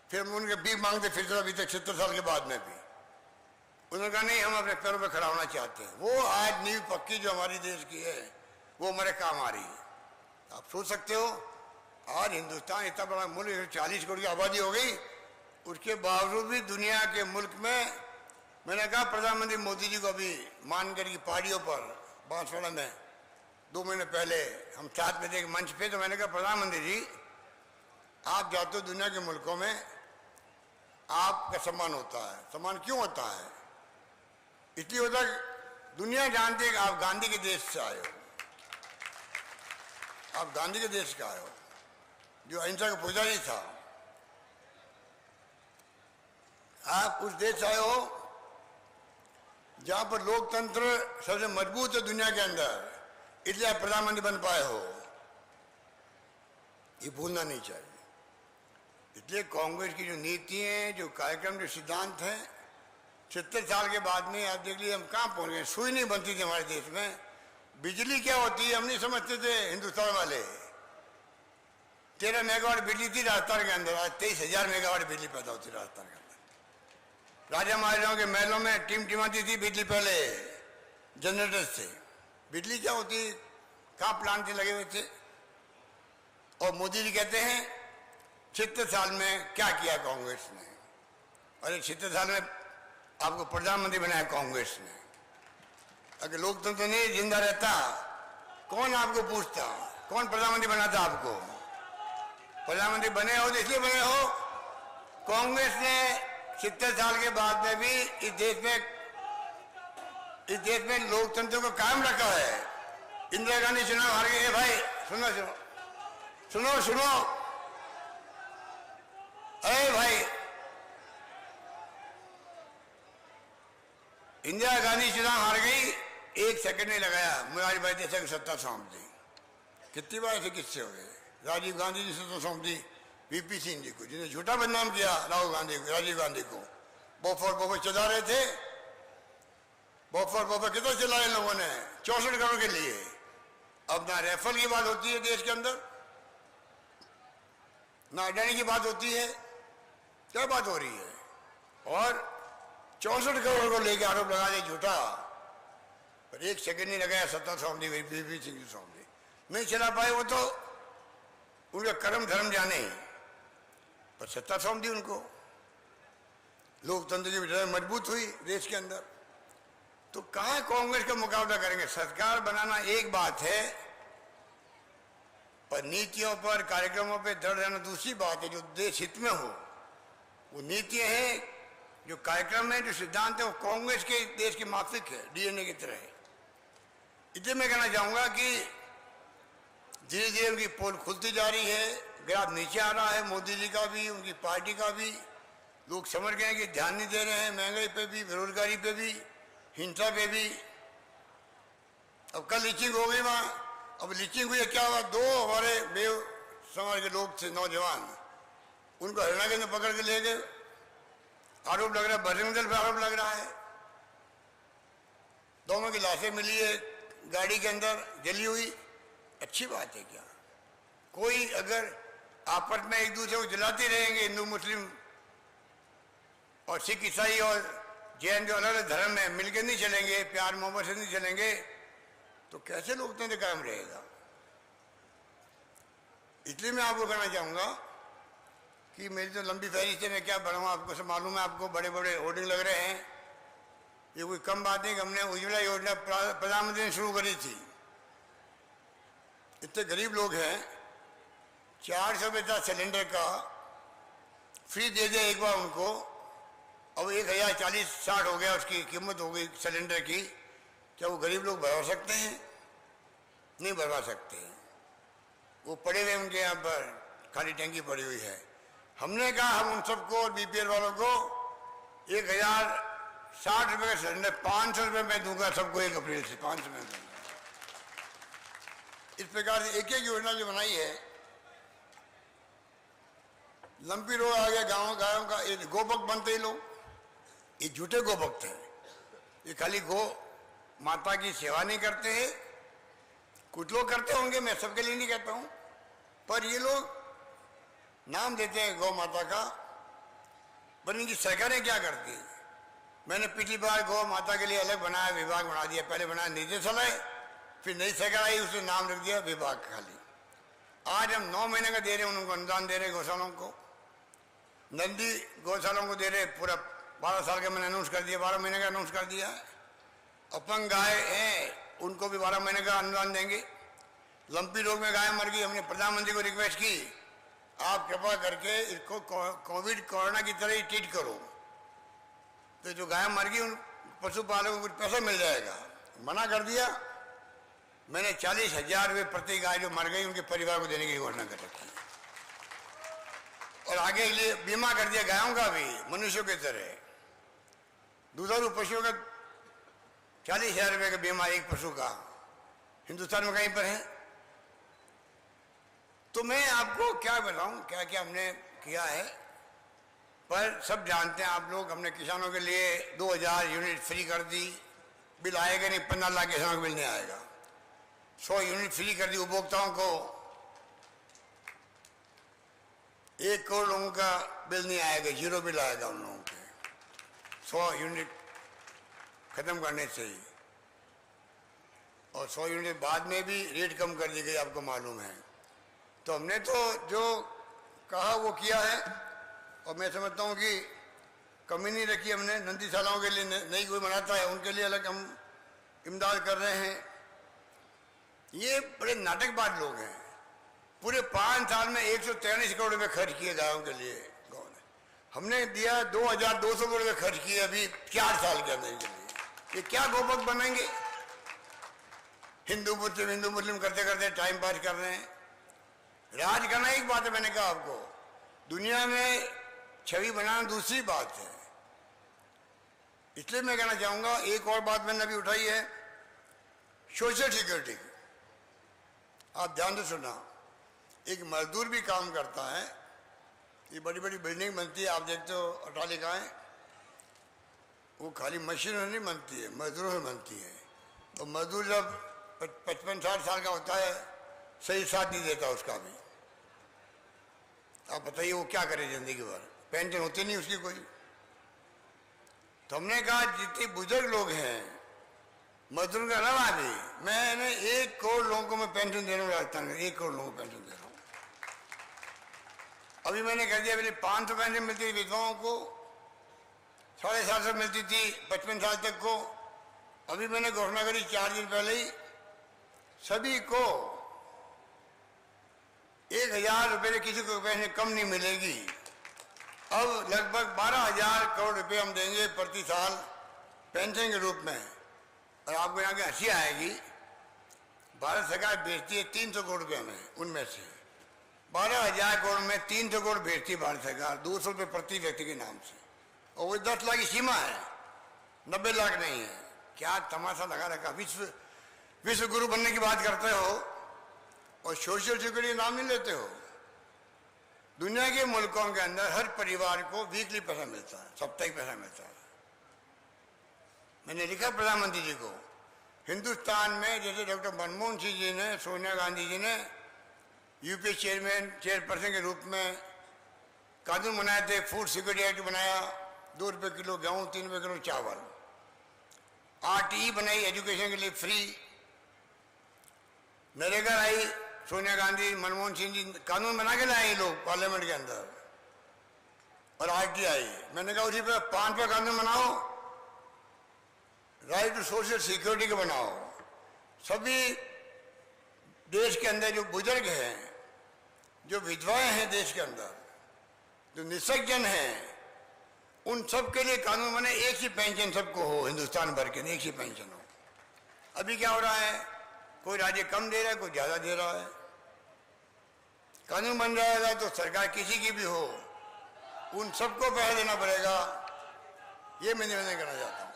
फिर उनके भीख मांगते फिरते अभी तक 70 साल के बाद में भी। उन्होंने कहा नहीं, हम अपने पैरों पर खड़ा होना चाहते हैं। वो आज नींव पक्की जो हमारी देश की है, वो हमारे काम आ रही है। आप सोच सकते हो, आज हिंदुस्तान इतना बड़ा मुल्क, 40 करोड़ की आबादी हो गई, उसके बावजूद भी दुनिया के मुल्क में, मैंने कहा प्रधानमंत्री मोदी जी को अभी मानकर की पहाड़ियों पर बांसवाड़ा में 2 महीने पहले हम साथ में थे मंच पे, तो मैंने कहा प्रधानमंत्री जी आप जाते हो दुनिया के मुल्कों में, आपका सम्मान होता है। सम्मान क्यों होता है? इसलिए होता है दुनिया जानती है कि आप गांधी के देश से आए हो, आप गांधी के देश का आए हो, जो अहिंसा का पुजारी था। आप उस देश से आए हो जहां पर लोकतंत्र सबसे मजबूत है दुनिया के अंदर, इसलिए आप प्रधानमंत्री बन पाए हो। ये भूलना नहीं चाहिए। इसलिए कांग्रेस की जो नीति है, जो कार्यक्रम, जो सिद्धांत हैं, 70 साल के बाद में आप देख लीजिए हम कहाँ पहुंच गए। सुई नहीं बनती थी हमारे देश में। बिजली क्या होती है हम नहीं समझते थे हिंदुस्तान वाले। 13 मेगावाट बिजली थी राजस्थान के अंदर, आज 23,000 मेगावाट बिजली पैदा होती है राजस्थान के अंदर। राजा महाराजाओं के महलों में टिमटिमाती थी बिजली पहले जनरेटर से। बिजली क्या होती, कहाँ प्लांट लगे हुए थे। और मोदी जी कहते हैं 70 साल में क्या किया कांग्रेस ने। अरे 70 साल में आपको प्रधानमंत्री बनाया कांग्रेस ने। अगर लोकतंत्र नहीं जिंदा रहता, कौन आपको पूछता, कौन प्रधानमंत्री बनाता आपको? प्रधानमंत्री बने हो तो इसलिए बने हो, कांग्रेस ने 70 साल के बाद में भी इस देश में लोकतंत्र को कायम रखा है। इंदिरा गांधी चुनाव हार गई है भाई, सुनो सुनो सुनो सुनो, अरे भाई, इंदिरा गांधी चुनाव हार गई, 1 सेकंड नहीं लगाया मुरारी भाई देसाई की सत्ता सौंप दी। कितनी बार ऐसे किस्से हो गए। राजीव गांधी जी सत्ता सौंप दी वीपी सिंह जी को, जिन्हें झूठा बदनाम किया राहुल गांधी को, राजीव गांधी को। बोफोर चला रहे थे, बफर बफर कितना चिल्लाए लोगों ने 64 करोड़ के लिए। अब ना रेफल की बात होती है देश के अंदर, ना अडानी की बात होती है, क्या बात हो रही है। और 64 करोड़ को लेकर आरोप लगा दे झूठा, पर एक सेकंड नहीं लगाया सत्ता सौंपी बीपी सिंह की सौंपी नहीं चला पाए, वो तो उनका कर्म धर्म जाने, पर सत्ता सौंप दी उनको। लोकतंत्र की विचार मजबूत हुई देश के अंदर। तो कहां कांग्रेस का मुकाबला करेंगे। सरकार बनाना एक बात है, पर नीतियों पर कार्यक्रमों पर दृढ़ रहना दूसरी बात है। जो देश हित में हो वो नीतियां हैं, जो कार्यक्रम है, जो सिद्धांत है, वो कांग्रेस के देश की माफिक है, डीएनए की तरह है। इसलिए मैं कहना चाहूंगा कि धीरे धीरे उनकी पोल खुलती जा रही है, ग्राफ नीचे आ रहा है, मोदी जी का भी, उनकी पार्टी का भी। लोग समझ गए हैं कि ध्यान नहीं दे रहे हैं महंगाई पे भी, बेरोजगारी पे भी, हिंसा पे भी। अब कल लीचिंग हो गई वहां, अब लीचिंग हुई क्या हुआ, 2 हमारे बेव समाज के लोग थे नौजवान, उनको हरियाणा के अंदर पकड़ के ले गए। आरोप लग रहा है बजरंग दल पर आरोप लग रहा है। दोनों की लाशें मिली है गाड़ी के अंदर जली हुई। अच्छी बात है क्या। कोई अगर आपस में एक दूसरे को जलाते रहेंगे, हिंदू मुस्लिम और सिख ईसाई और जैन जो अलग अलग धर्म में मिलकर नहीं चलेंगे, प्यार मोहब्बत से नहीं चलेंगे, तो कैसे लोकतंत्र कायम रहेगा। इसलिए मैं आपको कहना चाहूंगा कि मेरी तो लंबी फहरिस्त है, मैं क्या बढ़ाऊँ। आपको सब मालूम है, आपको बड़े बड़े होर्डिंग लग रहे हैं। ये कोई कम बात नहीं कि हमने उज्ज्वला योजना प्रधानमंत्री ने शुरू करी थी। इतने गरीब लोग हैं, 400 रुपये था सिलेंडर का, फ्री दे दिया एक बार उनको। अब 1040-60 हो गया उसकी कीमत हो गई सिलेंडर की। क्या वो गरीब लोग भरवा सकते हैं? नहीं भरवा सकते। वो पड़े हुए उनके यहाँ पर खाली टंकी पड़ी हुई है। हमने कहा हम उन सबको और बीपीएल वालों को 1060 रुपये का सिलेंडर 500 रुपये में दूंगा सबको 1 अप्रैल से 500 रुपये में। इस प्रकार से एक एक योजना जो बनाई है। लंपी रोग आ गया गाँव गायों का, ये गोभक्त बनते ही लोग, ये झूठे गोभक्त हैं। ये खाली गो माता की सेवा नहीं करते हैं, कुछ लोग करते होंगे, मैं सबके लिए नहीं कहता हूं, पर ये लोग नाम देते हैं गौ माता का, पर इनकी सरकारें क्या करती है। मैंने पिछली बार गौ माता के लिए अलग बनाया, विभाग बना दिया। पहले बनाया निदेशालय, फिर नई सरकार आई, उसने नाम रख दिया विभाग खाली। आज हम 9 महीने का दे रहे हैं उनको अनुदान दे रहे हैं गौशालाओं को, नंदी गौशालाओं को दे रहे पूरा 12 साल का मैंने अनाउंस कर दिया, 12 महीने का अनाउंस कर दिया। अपंग गाय हैं उनको भी 12 महीने का अनुदान देंगे। लंपी रोग में गाय मर गई, हमने प्रधानमंत्री को रिक्वेस्ट की आप कृपा करके इसको कोविड कोरोना की तरह ही ट्रीट करो, तो जो गाय मर गई उन पशुपालकों को कुछ पैसा मिल जाएगा। मना कर दिया। मैंने 40,000 रुपये प्रति गाय जो मर गई उनके परिवार को देने की घोषणा कर रखी, और आगे के लिए बीमा कर दिया गायों का भी मनुष्यों की तरह। दुधारू पशुओं का 40,000 रुपये का बीमा एक पशु का हिंदुस्तान में कहीं पर है। तो मैं आपको क्या बताऊं क्या क्या हमने किया है, पर सब जानते हैं आप लोग। हमने किसानों के लिए 2000 यूनिट फ्री कर दी, बिल आएगा नहीं, 15 लाख किसानों को बिल नहीं आएगा। 100 यूनिट फ्री कर दी उपभोक्ताओं को, 1 करोड़ लोगों का बिल नहीं आएगा, 0 बिल आएगा उन लोगों के 100 यूनिट खत्म करने से ही। और 100 यूनिट बाद में भी रेट कम कर दी गई, आपको मालूम है। तो हमने तो जो कहा वो किया है, और मैं समझता हूँ कि कमी नहीं रखी हमने। नंदीशालाओं के लिए नहीं कोई बनाता है, उनके लिए अलग हम इमदाद कर रहे हैं। ये बड़े नाटकबाज लोग हैं। पूरे 5 साल में 143 करोड़ रुपये खर्च किए गायों के लिए गाँव ने। हमने दिया 2200 करोड़ रुपये खर्च किए अभी 4 साल के अंदर के लिए। ये क्या गोभक्त बनेंगे। हिंदू मुस्लिम करते करते टाइम पास कर रहे हैं। राज करना एक बात है, मैंने कहा आपको, दुनिया में छवि बनाना दूसरी बात है। इसलिए मैं कहना चाहूंगा, एक और बात मैंने अभी उठाई है, सोशल सिक्योरिटी। आप ध्यान से सुना, एक मजदूर भी काम करता है। ये बड़ी बड़ी बिल्डिंग बनती है, आप देखते हो अट्टालिकाएं, वो खाली मशीनों नहीं बनती है, मजदूरों से बनती है। और मजदूर जब 55-60 साल का होता है, सही साथ नहीं देता उसका भी। आप बताइए वो क्या करे जिंदगी भर, पेंशन होती नहीं उसकी कोई। तो हमने कहा जितने बुजुर्ग लोग हैं मजदूर का अलावा भी, मैंने 1 करोड़ लोगों को मैं पेंशन दे रहा हूँ राजस्थान में, 1 करोड़ लोगों को पेंशन दे रहा हूँ। अभी मैंने कह दिया, पहले 500 पेंशन मिलती थी विधवाओं को, 750 मिलती थी 55 साल तक को। अभी मैंने घोषणा करी 4 दिन पहले ही, सभी को 1000 रुपये, किसी को पेंशन कम नहीं मिलेगी। अब लगभग 12,000 करोड़ रुपए हम देंगे प्रति साल पेंशन के रूप में। और आपको यहाँ की हंसी आएगी, भारत सरकार बेचती है 300 करोड़ रुपये में, उनमें से 12,000 करोड़ में 300 करोड़ बेचती है भारत सरकार, 200 रुपये प्रति व्यक्ति के नाम से। और वो 10 लाख की सीमा है, 90 लाख नहीं है। क्या तमाशा लगा रखा। विश्व गुरु बनने की बात करते हो और सोशल सिक्योरिटी नाम नहीं लेते हो। दुनिया के मुल्कों के अंदर हर परिवार को वीकली पैसा मिलता है, साप्ताहिक पैसा मिलता है। मैंने लिखा प्रधानमंत्री जी को, हिंदुस्तान में जैसे डॉक्टर मनमोहन सिंह जी ने, सोनिया गांधी जी ने यूपीए चेयरपर्सन के रूप में कानून बनाए थे, फूड सिक्योरिटी एक्ट बनाया, 2 रुपये किलो गेहूँ, 3 रुपये किलो चावल, RTE बनाई एजुकेशन के लिए फ्री, नरेगा आई सोनिया गांधी, मनमोहन सिंह जी कानून बना के लाए ये लोग पार्लियामेंट के अंदर। और RTI, मैंने कहा उसी पे 5 पे कानून बनाओ, राइट टू सोशल सिक्योरिटी का बनाओ। सभी देश के अंदर जो बुजुर्ग हैं, जो विधवाएं हैं देश के अंदर, जो निसज्जन हैं, उन सब के लिए कानून बने, एक ही पेंशन सबको हो, हिंदुस्तान भर के एक ही पेंशन हो। अभी क्या हो रहा है, कोई राज्य कम दे रहा है, कोई ज्यादा दे रहा है। कानून बन जाएगा तो सरकार किसी की भी हो, उन सबको पैसा देना पड़ेगा। ये मैं निवेदन करना चाहता हूँ।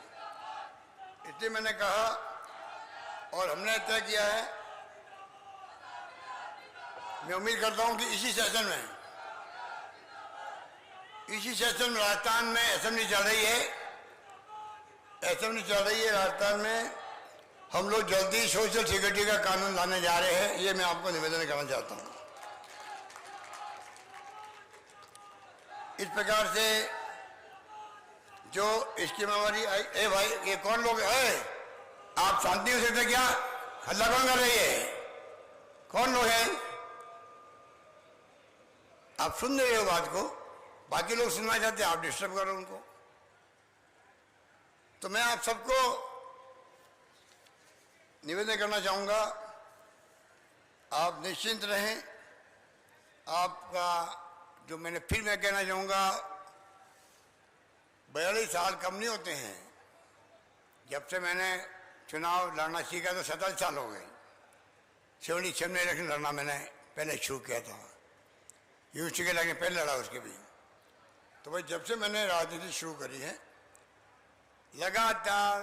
इसलिए मैंने कहा और हमने तय किया है, मैं उम्मीद करता हूँ कि इसी सेशन में राजस्थान में असेंबली चल रही है राजस्थान में, हम लोग जल्दी सोशल सिक्योरिटी का कानून लाने जा रहे हैं। ये मैं आपको निवेदन करना चाहता हूँ। इस प्रकार से जो स्कीम हमारी, ए भाई ये कौन लोग है, आप शांति हो सकते क्या, हल्ला कौन कर रही है, कौन लोग हैं? आप सुन रहे हो बात को, बाकी लोग सुनना चाहते हैं, आप डिस्टर्ब करो उनको। तो मैं आप सबको निवेदन करना चाहूंगा, आप निश्चिंत रहें। आपका जो मैं कहना चाहूंगा, 42 साल कम नहीं होते हैं। जब से मैंने चुनाव लड़ना सीखा तो 27 साल हो गए। 76 में इलेक्शन लड़ना मैंने पहले शुरू किया था, यूनिवर्सिटी के लगे पहले लड़ा उसके भी। तो भाई जब से मैंने राजनीति शुरू करी है, लगातार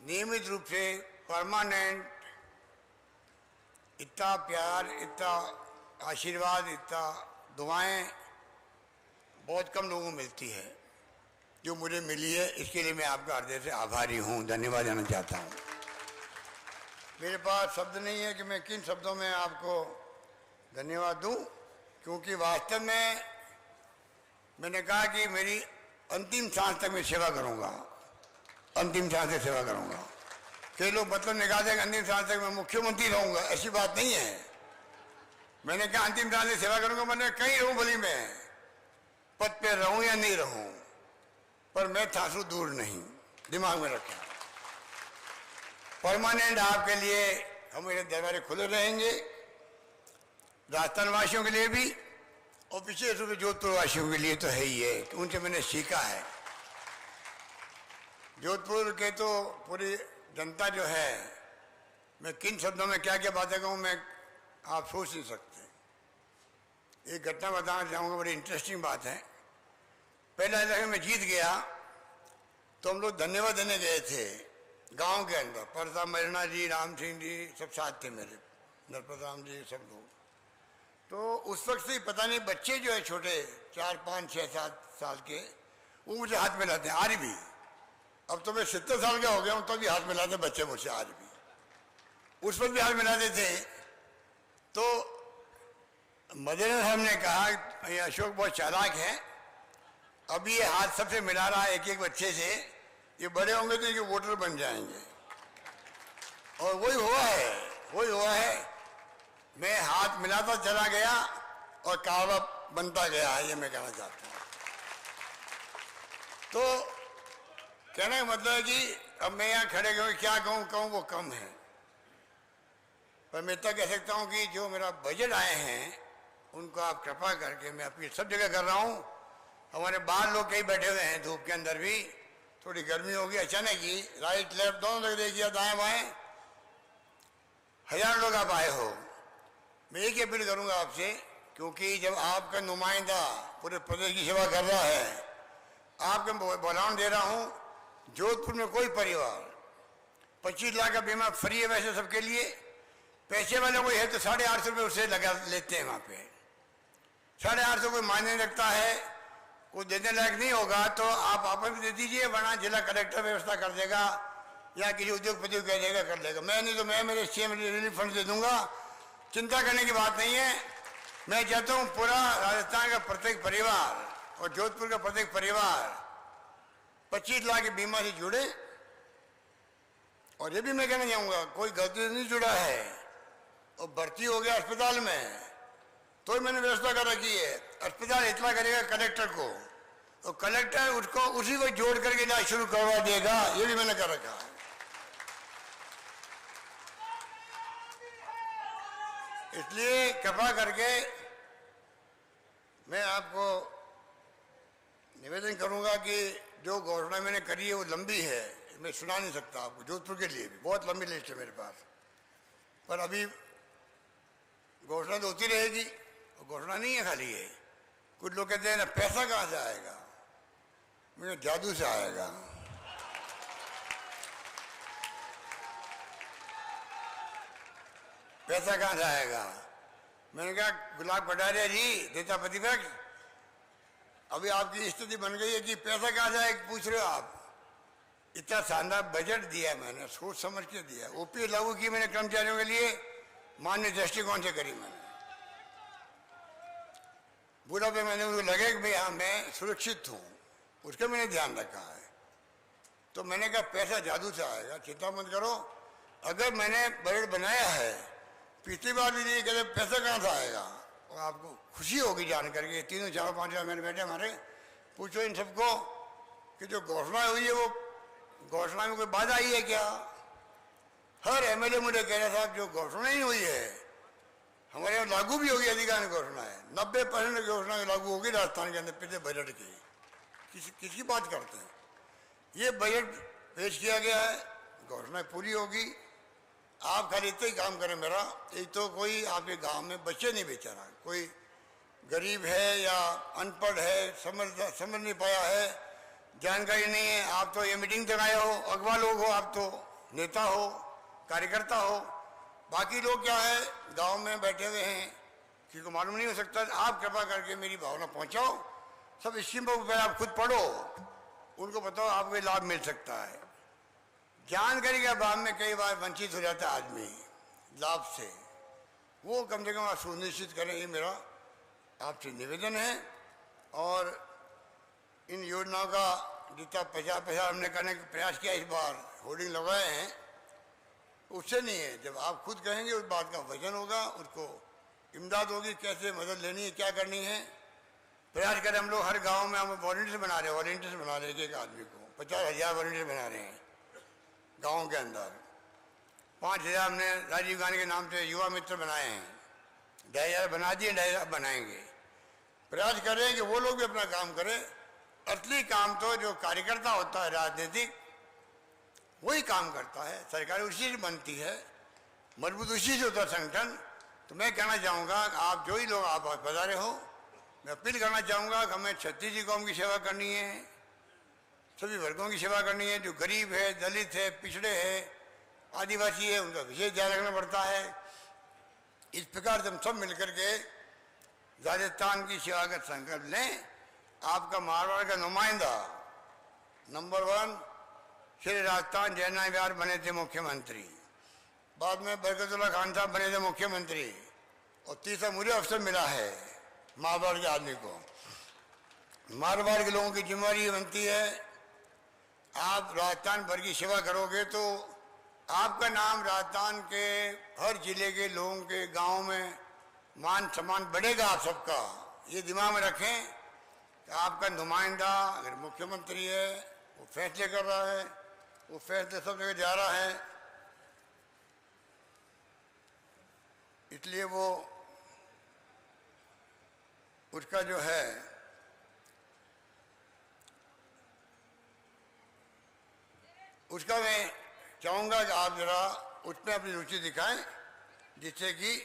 नियमित रूप से परमानेंट, इतना प्यार, इतना आशीर्वाद, इतना दुआएं बहुत कम लोगों को मिलती है जो मुझे मिली है। इसके लिए मैं आपका हृदय से आभारी हूँ, धन्यवाद देना चाहता हूँ। मेरे पास शब्द नहीं है कि मैं किन शब्दों में आपको धन्यवाद दूँ, क्योंकि वास्तव में मैंने कहा कि मेरी अंतिम सांस तक मैं सेवा करूँगा, अंतिम सांस तक सेवा करूँगा। कई लोग मतलब निकालते हैं अंतिम सांस तक मैं मुख्यमंत्री रहूँगा, ऐसी बात नहीं है। मैंने कहा अंतिम सांस तक सेवा करूँगा, मैंने कहीं रहूँ भली मैं पद पे रहूँ या नहीं रहूँ, पर मैं थासू दूर नहीं, दिमाग में रखें। परमानेंट आपके लिए हमारे दरबारे खुले रहेंगे, राजस्थान वासियों के लिए भी और विशेष रूप से जोधपुर वासियों के लिए तो है ही है, कि उनसे मैंने सीखा है। जोधपुर के तो पूरी जनता जो है, मैं किन शब्दों में क्या क्या बातें कहूँ मैं आप सोच नहीं सकते। एक घटना बताना चाहूँगा, बड़ी इंटरेस्टिंग बात है। पहला इलेक्शन में जीत गया तो हम लोग धन्यवाद देने गए थे गांव के अंदर, प्रताप मरना जी, राम सिंह जी सब साथ थे मेरे, नरप्रताम जी सब लोग। तो उस वक्त से पता नहीं बच्चे जो है छोटे 4, 5, 6, 7 साल के, वो मुझे हाथ मिलाते हैं, आज भी अब तो मैं 70 साल का हो गया हूं, तो भी हाथ मिलाते बच्चे मुझसे आज भी, उस पर भी हाथ मिलाते थे। तो मदन साहब ने कहा ये अशोक बहुत चालाक है, अभी ये हाथ सबसे मिला रहा है एक एक बच्चे से, ये बड़े होंगे तो इनके वोटर बन जाएंगे। और वही हुआ है, वही हुआ है। मैं हाथ मिलाता चला गया और काबा बनता गया है, ये मैं कहना चाहता हूँ। तो कहने का मतलब है कि अब मैं यहाँ खड़े कहूँ क्या कहूँ वो कम है, पर मैं इतना कह सकता हूँ कि जो मेरा बजट आए हैं उनको आप कृपा करके, मैं अपनी सब जगह कर रहा हूँ। हमारे बाहर लोग कई बैठे हुए हैं धूप के अंदर भी, थोड़ी गर्मी होगी अचानक ही, राइट लेफ्ट दोनों जगह देखिए, दाएं बाएं, हजार लोग आप आए हो। मैं एक अपील करूंगा आपसे, क्योंकि जब आपका नुमाइंदा पूरे प्रदेश की सेवा कर रहा है, आपको बुलान दे रहा हूं, जोधपुर में कोई परिवार 25 लाख का बीमा फ्री है वैसे सबके लिए, पैसे वाले कोई है तो 850 रुपये उससे लगा लेते हैं वहां पे। 850 कोई मायने नहीं रखता है, कोई देने लायक नहीं होगा तो आप आपस में दे दीजिए, वरना जिला कलेक्टर व्यवस्था कर देगा या किसी उद्योगपति को कह देगा कर लेगा। मैं नहीं तो मैं मेरे सीएम रिलीफ फंड दे दूंगा, चिंता करने की बात नहीं है। मैं चाहता हूँ पूरा राजस्थान का प्रत्येक परिवार और जोधपुर का प्रत्येक परिवार 25 लाख के बीमा से जुड़े। और ये भी मैं कहना चाहूंगा, कोई गलती से नहीं जुड़ा है और भर्ती हो गया अस्पताल में तो ही मैंने व्यवस्था कर रखी है, अस्पताल इतना करेगा कलेक्टर को, तो कलेक्टर उसको उसी को जोड़ करके इलाज शुरू करवा देगा, ये भी मैंने कर रखा है। इसलिए कृपा करके मैं आपको निवेदन करूंगा कि जो घोषणा मैंने करी है वो लंबी है, मैं सुना नहीं सकता आपको, जोधपुर के लिए भी बहुत लंबी लिस्ट है मेरे पास, पर अभी घोषणा तो होती रहेगी। घोषणा नहीं है खाली है, कुछ लोग कहते हैं ना पैसा कहाँ से आएगा, मुझे जादू से आएगा। पैसा कहाँ से आएगा? मैंने कहा गुलाब कटारिया जी, देता प्रतिपक्ष, अभी आपकी स्थिति बन गई है कि पैसा कहाँ से आएगा पूछ रहे हो आप। इतना शानदार बजट दिया मैंने, सोच समझ के दिया, ओपी लागू की मैंने कर्मचारियों के लिए, मान्य दृष्टिकोण से करी मैंने। बुढ़ा पे मैंने उनको लगे कि भाई हाँ मैं सुरक्षित हूँ, उसका मैंने ध्यान रखा है। तो मैंने कहा पैसा जादू से आएगा, चिंता मत करो। अगर मैंने बजट बनाया है, पिछली बार भी ये कहते पैसा कहाँ से आएगा, और आपको खुशी होगी जान करके, 3 4 5 मैंने बैठे हमारे, पूछो इन सबको कि जो घोषणा हुई है वो घोषणा में कोई बाधा आई है क्या? हर एमएलए मुझे कह रहा साहब जो घोषणा ही हुई है हमारे यहाँ लागू भी होगी, अधिकारिक घोषणा है, 90% घोषणा लागू होगी राजस्थान के अंदर पिछले बजट की। किसकी बात करते हैं? ये बजट पेश किया गया है, घोषणा पूरी होगी। आप खाली इतना ही काम करें मेरा, एक तो कोई आपके गांव में बच्चे नहीं बेचारा, कोई गरीब है या अनपढ़ है, समझ नहीं पाया है, जानकारी नहीं है, आप तो ये मीटिंग तक आए हो, अगवा लोग हो, आप तो नेता हो, कार्यकर्ता हो, बाकी लोग क्या है गांव में बैठे हुए हैं, किसी को मालूम नहीं हो सकता। आप कृपा करके मेरी भावना पहुंचाओ, सब स्कीम पर आप खुद पढ़ो, उनको बताओ आपको लाभ मिल सकता है। जानकारी के अभाव में कई बार वंचित हो जाता है आदमी लाभ से, वो कम से कम आप सुनिश्चित करें, ये मेरा आपसे निवेदन है। और इन योजनाओं का जितना 50-50 हमने करने का प्रयास किया, इस बार होर्डिंग लगाए हैं, उससे नहीं है, जब आप खुद कहेंगे उस बात का वजन होगा, उसको इमदाद होगी, कैसे मदद लेनी है, क्या करनी है। प्रयास करें हम लोग, हर गांव में हम वॉलंटियर्स बना रहे हैं, वॉलंटियर्स बना रहे हैं, एक आदमी को 50,000 वॉलंटियर्स बना रहे हैं गाँव के अंदर। 5,000 हमने राजीव गांधी के नाम से युवा मित्र बनाए हैं, 2,500 बना दिए, 2,500 बनाएंगे। प्रयास करें कि वो लोग भी अपना काम करें। असली काम तो जो कार्यकर्ता होता है राजनीतिक, वही काम करता है, सरकार उसी से बनती है, मजबूत उसी से होता है संगठन। तो मैं कहना चाहूँगा आप जो ही लोग आप पधारे हो, मैं अपील करना चाहूँगा कि हमें 36 कौम की सेवा करनी है, सभी वर्गों की सेवा करनी है, जो गरीब है, दलित है, पिछड़े है, आदिवासी है, उनका विशेष ध्यान रखना पड़ता है। इस प्रकार से हम सब मिलकर के राजस्थान की सेवा का संकल्प लें। आपका मारवाड़ का नुमाइंदा नंबर 1 श्री राजस्थान जयनारायण विहार बने थे मुख्यमंत्री, बाद में बरकतुल्लाह खान साहब बने थे मुख्यमंत्री, और तीसरा मुझे अवसर मिला है मारवाड़ के आदमी को। मारवाड़ के लोगों की जिम्मेदारी ये बनती है, आप राजस्थान भर की सेवा करोगे तो आपका नाम राजस्थान के हर जिले के लोगों के गांव में मान सम्मान बढ़ेगा आप सबका। ये दिमाग में रखें कि आपका नुमाइंदा अगर मुख्यमंत्री है, वो फैसले कर रहा है, वो फैसले सब जगह जा रहा है, इसलिए वो उसका जो है उसका मैं चाहूँगा कि आप जरा उसमें अपनी रुचि दिखाएं, जिससे कि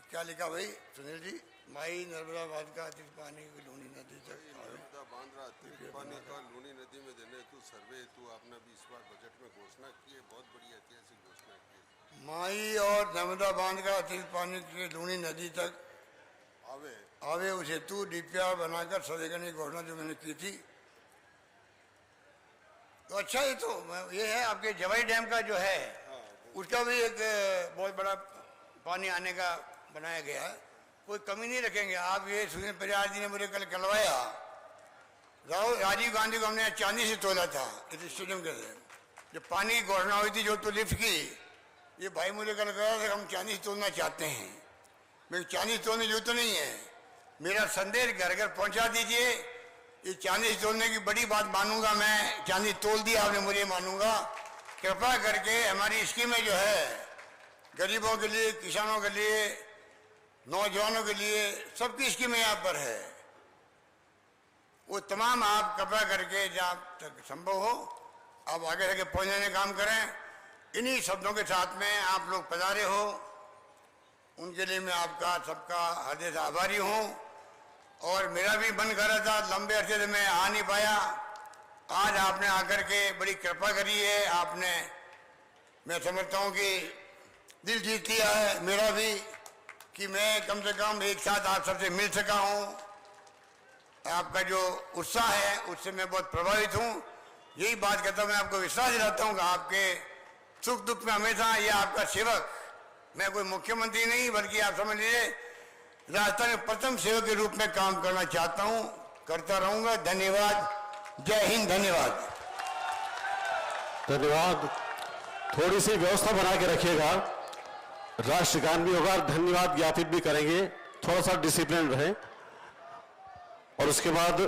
क्या लिखा भाई सुनील जी, माई नर्मदा बांध का अतिरिक्त पानी लूनी नदी तक, नर्मदा बांध रहा अतिरिक्त पानी का लूनी नदी में देने हेतु सर्वे हेतु आपने भी इस बार बजट में घोषणा की है, बहुत बड़ी ऐतिहासिक घोषणा की है। माई और नर्मदा बांध का अतिरिक्त पानी के लूनी नदी तक आवे उस हेतु डीपीआर बनाकर सर्वे करने की घोषणा जो मैंने की थी, तो अच्छा ही तो ये है। आपके जवाई डैम का जो है उसका भी एक बहुत बड़ा पानी आने का बनाया गया है, कोई कमी नहीं रखेंगे आप। ये सुनील परिहार जी ने मुझे कल कहलवाया, राजीव गांधी को हमने चांदी से तोला था इस स्टेडियम के लिए, जब पानी की घोषणा हुई थी जो तो लिफ्ट की, ये भाई मुझे कल कह रहा था हम चांदी से तोलना चाहते हैं। मेरी चांदी से तोलने की जरूरत नहीं है, मेरा संदेश घर घर पहुंचा दीजिए। ये चांदी तोलने की बड़ी बात मानूंगा मैं, चांदी तोल दी आपने मुझे मानूंगा। कृपा करके हमारी स्कीमें जो है गरीबों के लिए, किसानों के लिए, नौजवानों के लिए, सबकी स्कीमें यहाँ पर है, वो तमाम आप कृपा करके जहाँ तक संभव हो आप आगे आगे पहुँचने का काम करें। इन्हीं शब्दों के साथ में आप लोग पधारे हो, उनके लिए मैं आपका सबका हृदय से आभारी हूँ। और मेरा भी मन कर रहा था, लंबे अरसे से मैं आ नहीं पाया, आज आपने आकर के बड़ी कृपा करी है, आपने मैं समझता हूँ कि दिल जीत लिया है मेरा भी, कि मैं कम से कम एक साथ आप सबसे मिल सका हूँ। आपका जो उत्साह है उससे मैं बहुत प्रभावित हूँ। यही बात कहता हूँ, मैं आपको विश्वास दिलाता हूँ कि आपके सुख दुख में हमेशा ये आपका सेवक, मैं कोई मुख्यमंत्री नहीं बल्कि आप समझ लीजिए राजस्थान में प्रथम सेवक के रूप में काम करना चाहता हूं, करता रहूंगा। धन्यवाद, जय हिंद। धन्यवाद। धन्यवाद। थोड़ी सी व्यवस्था बना के रखिएगा, राष्ट्रगान भी होगा, धन्यवाद ज्ञापित भी करेंगे, थोड़ा सा डिसिप्लिन रहे। और उसके बाद